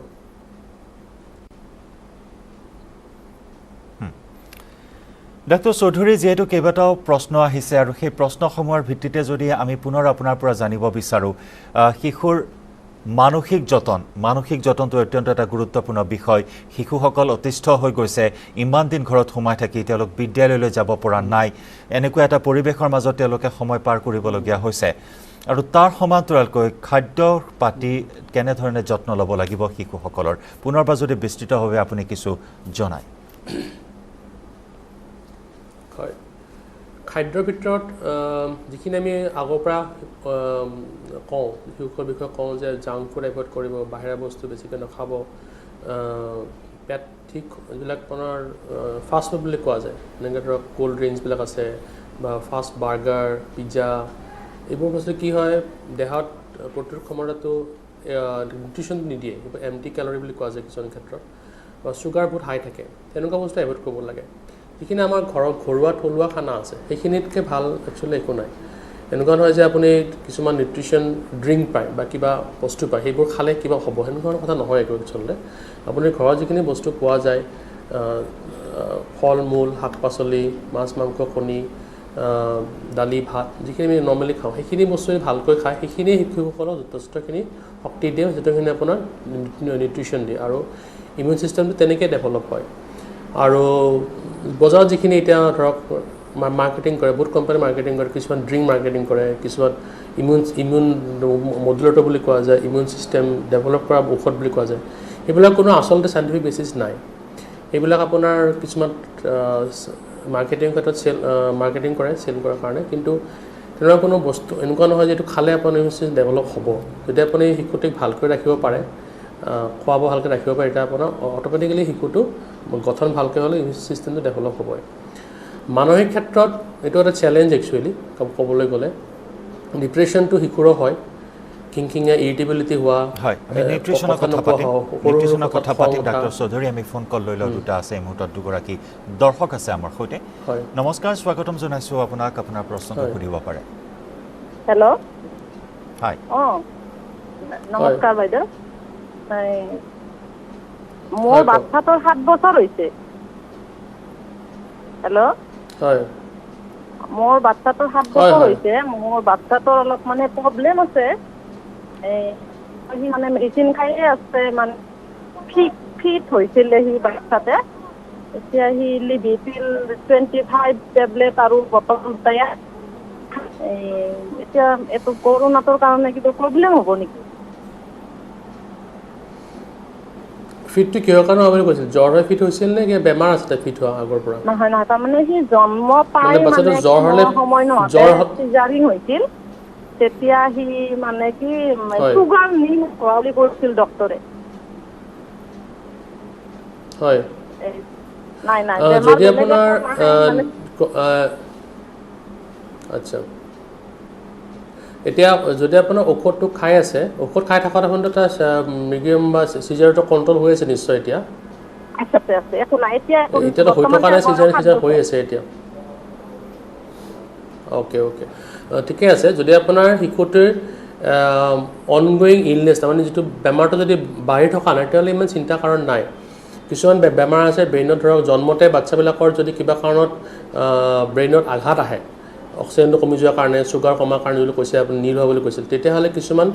ডাক্তৰ চৌধুৰী যিহেতু কেইবাটাও প্ৰশ্ন আহিছে আৰু সেই প্ৰশ্নসমূহৰ ভিত্তিতে যদি আমি পুনৰ আপোনাৰ পৰা জানিব বিচাৰোঁ শিশুৰ মানসিক যতনটো অত্যন্ত এটা গুৰুত্বপূৰ্ণ বিষয় শিশুসকল অতিষ্ঠ হৈ গৈছে ইমান দিন ঘৰত সোমাই থাকি তেওঁলোক বিদ্যালয়লৈ যাব পৰা নাই এনেকুৱা এটা পৰিৱেশৰ মাজত তেওঁলোকে সময় পাৰ কৰিবলগীয়া হৈছে আৰু তাৰ সমান্তৰালকৈ খাদ্য পাতি কেনেধৰণে যত্ন ল'ব লাগিব শিশুসকলৰ পুনৰবাৰ যদি বিস্তৃতভাৱে আপুনি কিছু জনায় হয় খাদ্যৰ ভিতৰত যিখিনি আমি আগৰ পৰা কওঁ শিশুৰ বিষয়ে কওঁ যে জাংক ফুড এভইড কৰিব বাহিৰা বস্তু বেছিকৈ নাখাব পেট ঠিক যিবিলাক আপোনাৰ ফাষ্ট ফুড বুলি কোৱা যায় এনেকৈ ধৰক কোল্ড ড্ৰিংকছবিলাক আছে বা ফাষ্ট বাৰ্গাৰ পিজ্জা এইবোৰ বস্তু কি হয় দেহত প্ৰতিৰোধ ক্ষমতাটো নিউট্ৰিশ্যন নিদিয়ে এইবোৰ এমটি কেলৰি বুলি কোৱা যায় কিছুমান ক্ষেত্ৰত বা চুগাৰ বহুত হাই থাকে তেনেকুৱা বস্তু এভইড কৰিব লাগে যিখিনি আমাৰ ঘৰুৱা থলুৱা খানা আছে সেইখিনিতকৈ ভাল একচুৱেলি একো নাই এনেকুৱা নহয় যে আপুনি কিছুমান নিউট্ৰিশ্যন ড্ৰিংক পায় বা কিবা বস্তু পায় সেইবোৰ খালে কিবা হ'ব সেনেকুৱা কথা নহয় একো একচুৱেলি আপুনি ঘৰত যিখিনি বস্তু পোৱা যায় ফল মূল শাক পাচলি মাছ মাংস কণী দালি ভাত যিখিনি আমি নৰ্মেলি খাওঁ সেইখিনি বস্তু ভালকৈ খায় সেইখিনিয়ে শিশুসকলক যথেষ্টখিনি শক্তি দিয়ে যথেষ্টখিনি আপোনাৰ নিউট্ৰিশ্যন দিয়ে আৰু ইমিউন ছিষ্টেমটো তেনেকৈ ডেভেলপ হয় আৰু বজাৰত যিখিনি এতিয়া ধৰক মাৰ্কেটিং কৰে বহুত কোম্পানী মাৰ্কেটিং কৰে কিছুমান ড্ৰিংক মাৰ্কেটিং কৰে কিছুমান ইমিউন মডুলেটৰ বুলি কোৱা যায় ইমিউন ছিষ্টেম ডেভেলপ কৰা ঔষধ বুলি কোৱা যায় সেইবিলাক কোনো আচলতে চাইণ্টিফিক বেচিছ নাই এইবিলাক আপোনাৰ কিছুমান মাৰ্কেটিং ক্ষেত্ৰত মাৰ্কেটিং কৰে চেল কৰাৰ কাৰণে কিন্তু তেনেকুৱা কোনো বস্তু এনেকুৱা নহয় যে এইটো খালে আপোনাৰ ইমিউন ছিষ্টেম ডেভেলপ হ'ব যদি আপুনি শিশুটিক ভালকৈ ৰাখিব পাৰে খোৱা বোৱা ভালকৈ ৰাখিব পাৰে এতিয়া আপোনাৰ অট'মেটিকেলি শিশুটো গঠন ভালকৈ হ'লে ইমিউন ছিষ্টেমটো ডেভেলপ হ'বই মানসিক ক্ষেত্ৰত এইটো এটা চেলেঞ্জ একচুৱেলি ক'বলৈ গ'লে ডিপ্ৰেশ্যনটো শিশুৰো হয় থিংকিঙে ইৰিটেবিলিটি হোৱা হয় আমি নিউট্ৰিশ্যনৰ কথা পাতিম ডাক্তৰ চৌধুৰী আমি ফোন কল লৈ লওঁ দুটা আছে এই মুহূৰ্তত দুগৰাকী দৰ্শক আছে আমাৰ সৈতে নমস্কাৰ স্বাগতম জনাইছোঁ আপোনাক আপোনাৰ প্ৰশ্নটো সুধিব পাৰে হেল্ল' হয় নমস্কাৰ বাইদেউ মোৰ বাচ্চাটোৰ 7 বছৰ হৈছে হেল্ল' হয় মোৰ বাচ্চাটোৰ 7 বছৰ হৈছে মোৰ বাচ্চাটোৰ অলপ মানে প্ৰব্লেম আছে সি মানে মেডিচিন খাইয়ে আছে মানে ফিট হৈছিলে সি বাচ্চাতে এতিয়া সি লিভিপিল 25 টেবলেট আৰু বটল দুটাই এতিয়া এইটো কৰোণাটোৰ কাৰণে কিবা প্ৰব্লেম হ'ব নেকি ফিটটো কিহৰ কাৰণে হ'ব বুলি কৈছিল জ্বৰ হৈ ফিট হৈছিল নে কিবা বেমাৰ আছিলে ফিট হোৱা আগৰ পৰা নহয় তাৰমানে সি জন্ম পাই বাচ্চাটো জ্বৰ হ'লে সময় নহয় চিজাৰিং হৈছিল তেতিয়া সি মানে কি চুগাৰ নিম হোৱা বুলি কৈছিল ডক্টৰে হয় নাই যদি আপোনাৰ আচ্ছা এতিয়া যদি আপোনাৰ ঔষধটো খাই আছে ঔষধ খাই থকাৰ সময়ত এটা মিডিয়াম বা চিজাৰটো কণ্ট্ৰল হৈ আছে নিশ্চয় এতিয়া এতিয়াতো হৈ থকা নাই চিজাৰ হৈ আছে এতিয়া অ'কে ঠিকে আছে যদি আপোনাৰ শিশুটিৰ অনগয়িং ইলনেছ তাৰমানে যিটো বেমাৰটো যদি বাঢ়ি থকা নাই তেতিয়াহ'লে ইমান চিন্তা কাৰণ নাই কিছুমান বেমাৰ আছে ব্ৰেইনত ধৰক জন্মতে বাচ্চাবিলাকৰ যদি কিবা কাৰণত ব্ৰেইনত আঘাত আহে অক্সিজেনটো কমি যোৱাৰ কাৰণে চুগাৰ কমাৰ কাৰণে যদি কৈছে আপুনি নীল হোৱা বুলি কৈছিল তেতিয়াহ'লে কিছুমান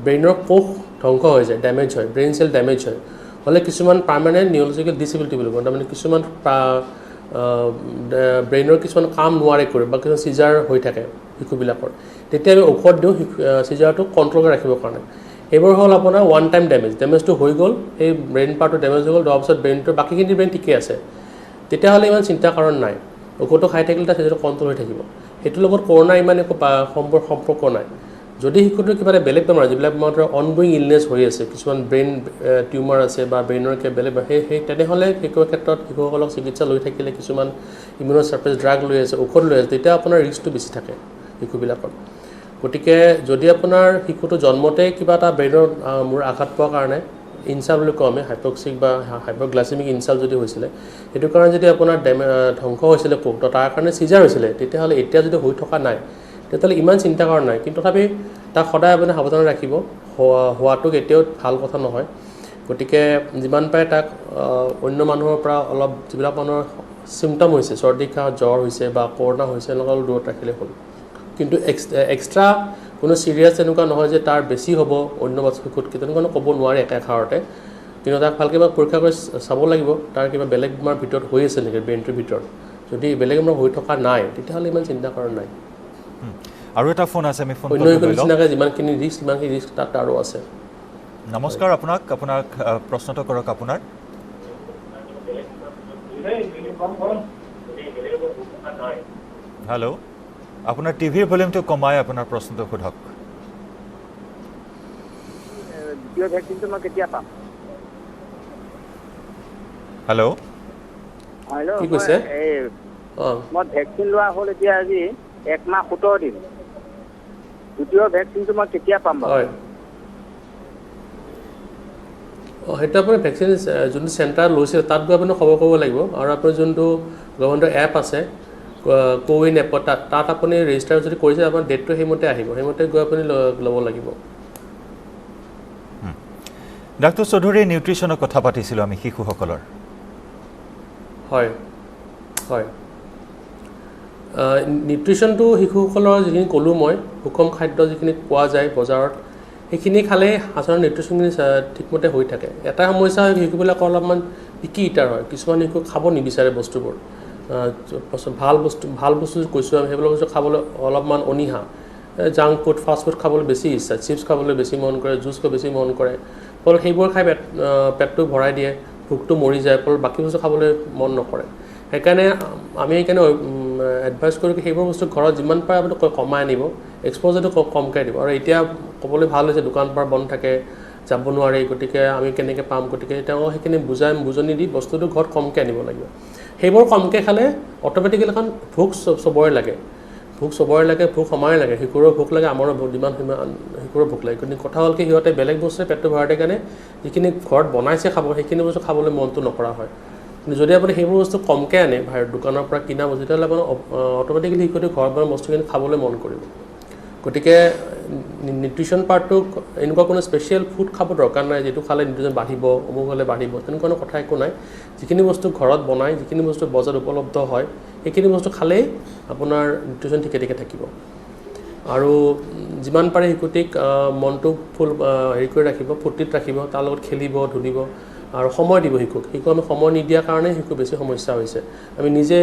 ব্ৰেইনৰ কোষ ধ্বংস হৈ যায় ডেমেজ হয় ব্ৰেইন চেল ডেমেজ হয় হ'লে কিছুমান পাৰ্মানেণ্ট নিউৰলজিকেল ডিচেবিলিটি বুলি কয় তাৰমানে কিছুমান ব্ৰেইনৰ কিছুমান কাম নোৱাৰে কৰে বা কিছুমান চিজাৰ হৈ থাকে শিশুবিলাকৰ তেতিয়া আমি ঔষধ দিওঁ চিজাৰটো কণ্ট্ৰল কৰি ৰাখিবৰ কাৰণে এইবোৰ হ'ল আপোনাৰ ওৱান টাইম ডেমেজটো হৈ গ'ল সেই ব্ৰেইন পাৰ্টটো ডেমেজ হৈ গ'ল তাৰ পিছত ব্ৰেইনটো বাকীখিনি ব্ৰেইন ঠিকে আছে তেতিয়াহ'লে ইমান চিন্তা কাৰণ নাই ঔষধটো খাই থাকিলে তাৰ চিজাৰটো কণ্ট্ৰল হৈ থাকিব সেইটোৰ লগত কৰোণা ইমান একো সম্পৰ্ক নাই যদি শিশুটোৰ কিবা এটা বেলেগ বেমাৰ যিবিলাক বেমাৰ ধৰক অনগয়িং ইলনেছ হৈ আছে কিছুমান ব্ৰেইন টিউমাৰ আছে বা ব্ৰেইনৰ কিবা বেলেগ সেই তেনেহ'লে শিশুৰ ক্ষেত্ৰত শিশুসকলক চিকিৎসা লৈ থাকিলে কিছুমান ইমিউনো ছাপ্ৰেছ ড্ৰাগ লৈ আছে ঔষধ লৈ আছে তেতিয়া আপোনাৰ ৰিস্কটো বেছি থাকে শিশুবিলাকৰ গতিকে যদি আপোনাৰ শিশুটো জন্মতে কিবা এটা ব্ৰেইনৰ মূৰ আঘাত পোৱাৰ কাৰণে ইনচাল বুলি কওঁ আমি হাইপক্সিক বা হাইপৰগ্লাইচেমিক ইনচাল যদি হৈছিলে সেইটো কাৰণে যদি আপোনাৰ ধ্বংস হৈছিলে কোষটো তাৰ কাৰণে চিজাৰ হৈছিলে তেতিয়াহ'লে এতিয়া যদি হৈ থকা নাই তেতিয়াহ'লে ইমান চিন্তা কৰা নাই কিন্তু তথাপি তাক সদায় আপুনি সাৱধানে ৰাখিব হোৱাটো কেতিয়াও ভাল কথা নহয় গতিকে যিমান পাৰে তাক অন্য মানুহৰ পৰা অলপ যিবিলাক মানুহৰ চিমটম হৈছে চৰ্দি কাহ জ্বৰ হৈছে বা কৰোণা হৈছে এনেকুৱা দূৰত ৰাখিলে হ'ল কিন্তু এক্সট্ৰা কোনো চিৰিয়াছ এনেকুৱা নহয় যে তাৰ বেছি হ'ব অন্য শিশুতকৈ তেনেকুৱা ক'ব নোৱাৰে একেষাৰতে কিন্তু তাক ভালকৈ পৰীক্ষা কৰি চাব লাগিব তাৰ কিবা বেলেগ বেমাৰ ভিতৰত হৈ আছে নেকি ব্ৰেইনটোৰ ভিতৰত যদি বেলেগ বেমাৰ হৈ থকা নাই তেতিয়াহ'লে ইমান চিন্তা কৰা নাই আৰু এটা ফোন আছে আমি ফোন অন্য নিচিনাকৈ যিমানখিনি ৰিস্ক সিমানখিনি ৰিস্ক তাত আৰু আছে নমস্কাৰ আপোনাক প্ৰশ্নটো কৰক আপোনাৰ হেল্ল' আপোনাৰ টিভিৰ ভলিউমটো কমাই আপোনাৰ প্ৰশ্নটো সোধক দ্বিতীয় ভেকচিনটো মই কেতিয়া পাম হেল্ল' কি কৈছে মই ভেকচিন লোৱা হ'ল এতিয়া আজি 1 মাহ 17 দিন দ্বিতীয় ভেকচিনটো মই কেতিয়া পাম হয় সেইটো আপুনি ভেকচিন যোনটো চেণ্টাৰ লৈছে তাত গৈ আপুনি খবৰ কৰিব লাগিব আৰু আপোনাৰ যোনটো গভৰ্ণমেণ্টৰ এপ আছে কোৱিন এপত তাত আপুনি ৰেজিষ্টাৰ যদি কৰিছে আপোনাৰ ডেটটো সেইমতে আহিব সেইমতে গৈ আপুনি ল'ব লাগিব ডাক্তৰ চৌধুৰী নিউট্ৰিশ্যনৰ কথা পাতিছিলোঁ আমি শিশুসকলৰ হয় নিউট্ৰিশ্যনটো শিশুসকলৰ যিখিনি ক'লোঁ মই সুষম খাদ্য যিখিনি পোৱা যায় বজাৰত সেইখিনি খালে আচলতে নিউট্ৰিশ্যনখিনি ঠিকমতে হৈ থাকে এটা সমস্যা হয় শিশুবিলাকৰ অলপমান পিকি ইটাৰ হয় কিছুমান শিশু খাব নিবিচাৰে বস্তুবোৰ ভাল বস্তু কৈছোঁ আমি সেইবিলাক বস্তু খাবলৈ অলপমান অনীহা জাংক ফুড ফাষ্ট ফুড খাবলৈ বেছি ইচ্ছা চিপছ খাবলৈ বেছি মন কৰে জুচ খাবলৈ বেছি মন কৰে ফলত সেইবোৰ খাই পেটটো ভৰাই দিয়ে ভোকটো মৰি যায়, ফলত বাকী বস্তু খাবলৈ মন নকৰে। সেইকাৰণে আমি এডভাইচ কৰোঁ কি সেইবোৰ বস্তু ঘৰত যিমান পাৰে আপুনি কমাই আনিব, এক্সপ'জাৰটো কমকৈ দিব। আৰু এতিয়া ক'বলৈ ভাল হৈছে দোকান পোহাৰ বন্ধ থাকে, যাব নোৱাৰি, গতিকে আমি কেনেকৈ পাম, গতিকে তেওঁ সেইখিনি বুজনি দি বস্তুটো ঘৰত কমকৈ আনিব লাগিব। সেইবোৰ কমকৈ খালে অট'মেটিকেলি এখন ভোক চবৰে লাগে, ভোক সময়ে লাগে, শিশুৰো ভোক লাগে, আমাৰো যিমান শিশুৰো ভোক লাগে। কিন্তু কথা হ'ল কি সিহঁতে বেলেগ বস্তুৱে পেটটো ভৰাই দিয়ে কাৰণে যিখিনি ঘৰত বনাইছে খাব সেইখিনি বস্তু খাবলৈ মনটো নকৰা হয়। কিন্তু যদি আপুনি সেইবোৰ বস্তু কমকৈ আনে দোকানৰ পৰা কিনা বস্তু, তেতিয়াহ'লে আপোনাৰ অট'মেটিকেলি শিশুটি ঘৰত বনোৱা বস্তুখিনি খাবলৈ মন কৰিব। গতিকে নিউট্ৰিশ্যন পাৰ্টটো এনেকুৱা কোনো স্পেচিয়েল ফুড খাব দৰকাৰ নাই, যিটো খালে নিউট্ৰিশ্যন বাঢ়িব, অমুক হ'লে বাঢ়িব, তেনেকুৱা কথা একো নাই। যিখিনি বস্তু ঘৰত বনায়, যিখিনি বস্তু বজাৰত উপলব্ধ হয়, সেইখিনি বস্তু খালেই আপোনাৰ নিউট্ৰিশ্যন ঠিকে থাকিব। আৰু যিমান পাৰে শিশুটিক মনটো হেৰি কৰি ৰাখিব, ফূৰ্তিত ৰাখিব, তাৰ লগত খেলিব ধূলিব আৰু সময় দিব শিশুক আমি সময় নিদিয়াৰ কাৰণে শিশু বেছি সমস্যা হৈছে। আমি নিজে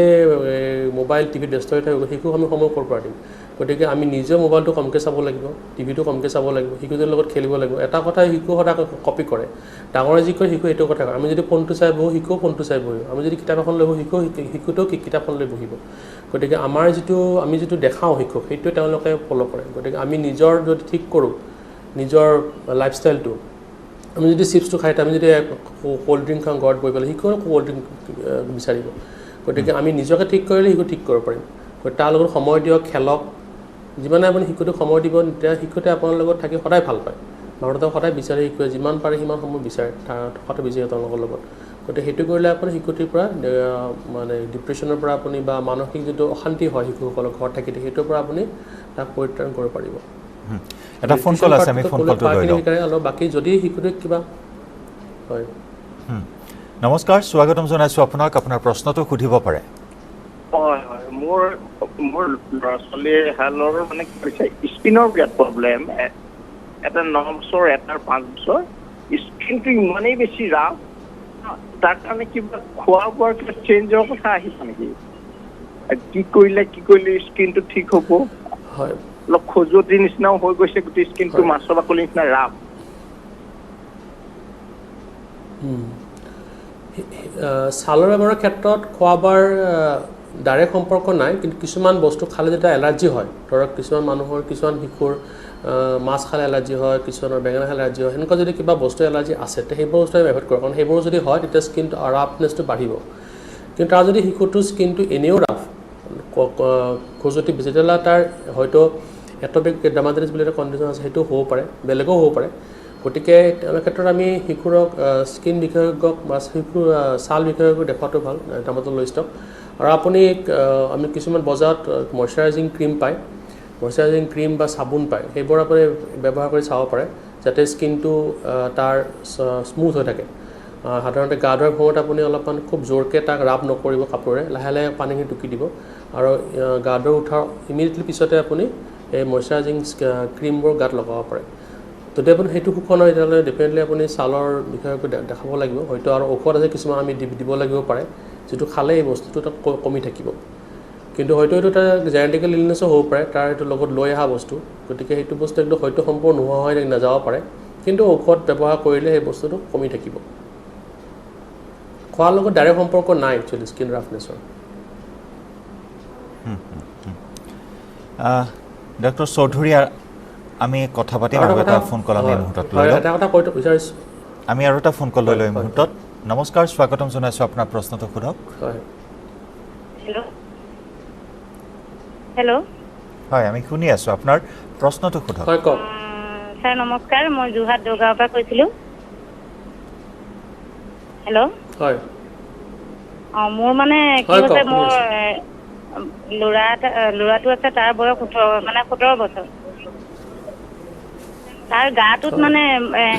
মোবাইল টিভিত ব্যস্ত হৈ থাকোঁ, শিশুক আমি সময় ক'ৰ পৰা দিম। গতিকে আমি নিজেও মোবাইলটো কমকৈ চাব লাগিব, টিভিটো কমকৈ চাব লাগিব, শিশুটোৰ লগত খেলিব লাগিব। এটা কথা শিশু সদায় কপি কৰে, ডাঙৰে যি কয় শিশু সেইটো কথা কয়। আমি যদি ফোনটো চাই বহোঁ, শিশুও ফোনটো চাই বহিব। আমি যদি কিতাপ এখন লৈ বহোঁ, শিশুটোও কিতাপখন লৈ বহিব। গতিকে আমি যিটো দেখাওঁ শিশুক, সেইটোৱে তেওঁলোকে ফ'ল' কৰে। গতিকে আমি নিজৰ যদি ঠিক কৰোঁ নিজৰ লাইফষ্টাইলটো, আমি যদি চিপছটো খাই আমি যদি ক'ল্ড ড্ৰিংক খাওঁ ঘৰত বহি পেলাই, শিশুও ক'ল্ড ড্ৰিংক বিচাৰিব। গতিকে আমি নিজকে ঠিক কৰিলে শিশু ঠিক কৰিব পাৰিম। গতিকে তাৰ লগত সময় দিয়ক, খেলক। যিমানে আপুনি শিশুটোক সময় দিব, তেতিয়া শিশুতে আপোনাৰ লগত থাকি সদায় ভাল পায়। মাক দেউতাক সদায় বিচাৰে শিশুৱে, যিমান পাৰে সিমান সময় বিচাৰে থকাটো বিচাৰে তেওঁলোকৰ লগত। গতিকে সেইটো কৰিলে আপুনি শিশুটিৰ পৰা মানে ডিপ্ৰেশ্যনৰ পৰা আপুনি বা মানসিক যিটো অশান্তি হয় শিশুসকলৰ ঘৰত থাকি সেইটোৰ পৰা আপুনি তাক পৰিত্ৰাণ কৰিব পাৰিব। এটা ফোন কল আছে, আমি ফোন কলটো লৈ লওঁ। অলপ বাকী যদি শিশুটিক কিবা হয়। নমস্কাৰ, স্বাগতম জনাইছোঁ আপোনাক। আপোনাৰ প্ৰশ্নটো সুধিব পাৰে। হয়, মোৰ ল'ৰা ছোৱালীৰ হালৰ মানে কি হৈছে, স্কিনৰ বিৰাট প্ৰব্লেম। এটা 9 বছৰ, এটাৰ 5 বছৰ। স্কিনটো ইমানেই বেছি ৰাফ, তাৰ কাৰণে কিবা খোৱা বোৱাৰ কিবা চেঞ্জৰ কথা আহিছে নেকি? কি কৰিলে স্কিনটো ঠিক হ'ব? হয়, অলপ খজুৱতিৰ নিচিনাও হৈ গৈছে, গোটেই স্কিনটো মাছৰ বাকলিৰ নিচিনা ৰাফ। ছালৰ বেমাৰৰ ক্ষেত্ৰত খোৱা বোৱাৰ ডাইৰেক্ট সম্পৰ্ক নাই, কিন্তু কিছুমান বস্তু খালে যেতিয়া এলাৰ্জি হয়, ধৰক কিছুমান শিশুৰ মাছ খালে এলাৰ্জি হয়, কিছুমানৰ বেঙেনা খালে এলাৰ্জি হয়, সেনেকুৱা যদি কিবা বস্তু এলাৰ্জি আছে তেতিয়া সেইবোৰ বস্তু আমি এভইড কৰোঁ। কাৰণ সেইবোৰ যদি হয় তেতিয়া স্কিনটো ৰাফনেছটো বাঢ়িব। কিন্তু তাৰ যদি শিশুটোৰ স্কিনটো এনেও ৰাফ, খজুৱতি বেছি, তেতিয়াহ'লে তাৰ হয়তো এটপিক ডাৰ্মাটাইটিছ বুলি এটা কণ্ডিশ্যন আছে, সেইটো হ'ব পাৰে, বেলেগো হ'ব পাৰে। গতিকে তেনে ক্ষেত্ৰত আমি শিশুৰক স্কিন বিশেষজ্ঞক বা শিশুৰ ছাল বিশেষজ্ঞক দেখুৱাটো ভাল, ডাৰ্মাটলজিষ্টক। আৰু আমি কিছুমান বজাৰত মইশ্চাৰাইজিং ক্ৰীম পায়, মইশ্চাৰাইজিং ক্ৰীম বা চাবোন পায়, সেইবোৰ আপুনি ব্যৱহাৰ কৰি চাব পাৰে যাতে স্কিনটো তাৰ স্মুথ হৈ থাকে। সাধাৰণতে গা ধোৱাৰ সময়ত আপুনি অলপমান খুব জোৰকৈ তাক ৰাব নকৰিব কাপোৰে, লাহে লাহে পানীখিনি টুকি দিব। আৰু গা ধোৱাৰ উঠাৰ ইমিডিয়েটলি পিছতে আপুনি এই মইশ্চাৰাইজিং ক্ৰীমবোৰ গাত লগাব পাৰে। যদি আপুনি সেইটো শুকান হয় তেতিয়াহ'লে ডেফিনেটলি আপুনি ছালৰ বিশেষকৈ দেখাব লাগিব। হয়তো আৰু ঔষধ আছে কিছুমান আমি দিব লাগিব পাৰে, যিটো খালে এই বস্তুটো তাত কমি থাকিব। কিন্তু হয়তো এইটো এটা জেনেটিকেল ইলনেছো হ'ব পাৰে, তাৰ এইটো লগত লৈ অহা বস্তু। গতিকে সেইটো বস্তু একদম হয়তো সম্পূৰ্ণ নোহোৱা হৈ নাযাব পাৰে, কিন্তু ঔষধ ব্যৱহাৰ কৰিলে সেই বস্তুটো কমি থাকিব। খোৱাৰ লগত ডাইৰেক্ট সম্পৰ্ক নাই একচুৱেলি স্কিন ৰাফনেছৰ। ডক্টৰ চৌধুৰী, আমি কথা পাতিম আৰু এটা ফোন কল আমি এই মুহূৰ্তত লৈ লওঁ। এটা কথা কৈ বিচাৰিছোঁ, আমি আৰু এটা ফোন কল লৈ লওঁ এই মুহূৰ্তত। নমস্কাৰ, স্বাগতম জনাইছোঁ, আপোনাৰ প্ৰশ্নটো সোধক। হেল্ল'। হয়, আমি শুনি আছোঁ, আপোনাৰ প্ৰশ্নটো সোধক। হয়, কওক। ছাৰ নমস্কাৰ, মই যোৰহাট দগাঁৱৰ পৰা কৈছিলোঁ। হেল্ল'। হয়। মোৰ মানে কি হৈছে, মোৰ ল'ৰাটো আছে, তাৰ বয়স 17 বছৰ। তাৰ গাটোত মানে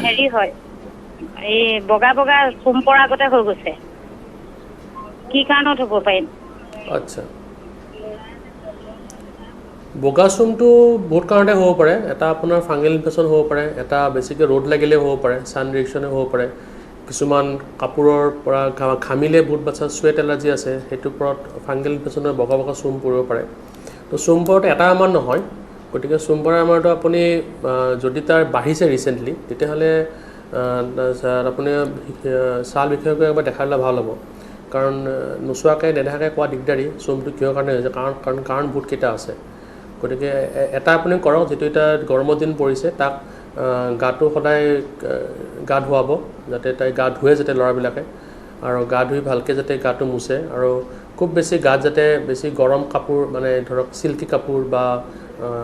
হেৰি হয়, এই বগা বগা চুম পৰা আগতে হৈ গৈছে। কি কাৰণত হ'ব পাৰিম? আচ্ছা, বগা চুমটো বহুত কাৰণতে হ'ব পাৰে। এটা আপোনাৰ ফাংগেল ইনফেকশ্যন হ'ব পাৰে, এটা বেছিকৈ ৰ'দ লাগিলে হ'ব পাৰে, ছান ৰিয়েকশ্যনে হ'ব পাৰে, কিছুমান কাপোৰৰ পৰা ঘামিলে বহুত বাচ্ছা চুৱেট এলাৰ্জি আছে, সেইটোৰ ওপৰত ফাংগেল ইনফেকশ্যনৰ বগা বগা চুম পৰিব পাৰে। তো চুম পৰাটো এটা আমাৰ নহয়, গতিকে চুম পৰা আমাৰটো আপুনি যদি তাৰ বাঢ়িছে ৰিচেণ্টলি, তেতিয়াহ'লে আপুনি ছাল বিশেষজ্ঞ একবাৰ দেখাই ল'লে ভাল হ'ব কাৰণ নোচোৱাকৈ নেদেখাকৈ কোৱা দিগদাৰী চুমটো কিহৰ কাৰণে হৈছে কাৰণ বহুতকেইটা আছে গতিকে এটা আপুনি কৰক যিটো এতিয়া গৰমৰ দিন পৰিছে তাক গাটো সদায় গা ধুৱাব যাতে তাই গা ধুৱে যাতে ল'ৰাবিলাকে আৰু গা ধুই ভালকৈ যাতে গাটো মুছে আৰু খুব বেছি গাত যাতে বেছি গৰম কাপোৰ মানে ধৰক চিল্কি কাপোৰ বা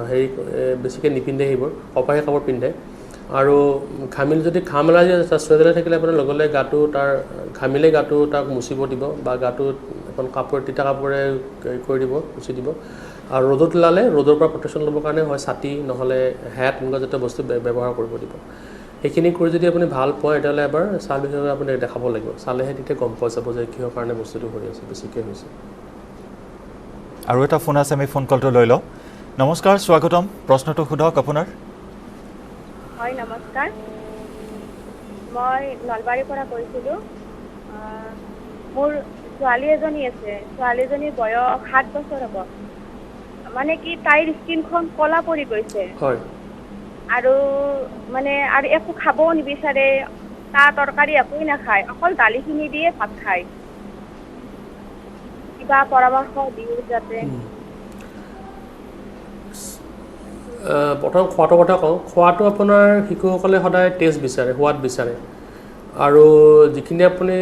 হেৰি বেছিকৈ নিপিন্ধে সেইবোৰ কপাহী কাপোৰ পিন্ধে আৰু ঘামিলে যদি ঘাম এলাৰ্জি চুৱেটাৰ থাকিলে আপোনাৰ লগে লগে গাটো তাৰ ঘামিলে গাটো তাক মুচিব দিব বা গাটোত এখন কাপোৰ তিতা কাপোৰে কৰি দিব মুচি দিব আৰু ৰ'দত ওলালে ৰ'দৰ পৰা প্ৰটেকশ্যন ল'বৰ কাৰণে হয় ছাতি নহ'লে হেট এনেকুৱা জাতীয় বস্তু ব্যৱহাৰ কৰিব দিব সেইখিনি কৰি যদি আপুনি ভাল পায় তেতিয়াহ'লে এবাৰ ছাল বিশেষজ্ঞ আপুনি দেখাব লাগিব চালেহে তেতিয়া গম পোৱা যাব যে কিহৰ কাৰণে বস্তুটো হৈ আছে বেছিকৈ হৈছে আৰু এটা ফোন আছে আমি ফোন কলটো লৈ লওঁ নমস্কাৰ স্বাগতম প্ৰশ্নটো সোধক আপোনাৰ হয় নমস্কাৰ মই নলবাৰীৰ পৰা কৈছিলোঁ মোৰ ছোৱালী এজনী আছে ছোৱালীজনীৰ বয়স 7 বছৰ হ'ব মানে কি তাইৰ স্কিনখন কলা পৰি গৈছে হয় আৰু মানে আৰু একো খাবও নিবিচাৰে চাহ তৰকাৰী একোই নাখায় অকল দালিখিনি দিয়ে ভাত খায় কিবা পৰামৰ্শ দিওঁ যাতে প্ৰথম খোৱাটোৰ কথা কওঁ খোৱাটো আপোনাৰ শিশুসকলে সদায় টেষ্ট বিচাৰে সোৱাদ বিচাৰে আৰু যিখিনি আপুনি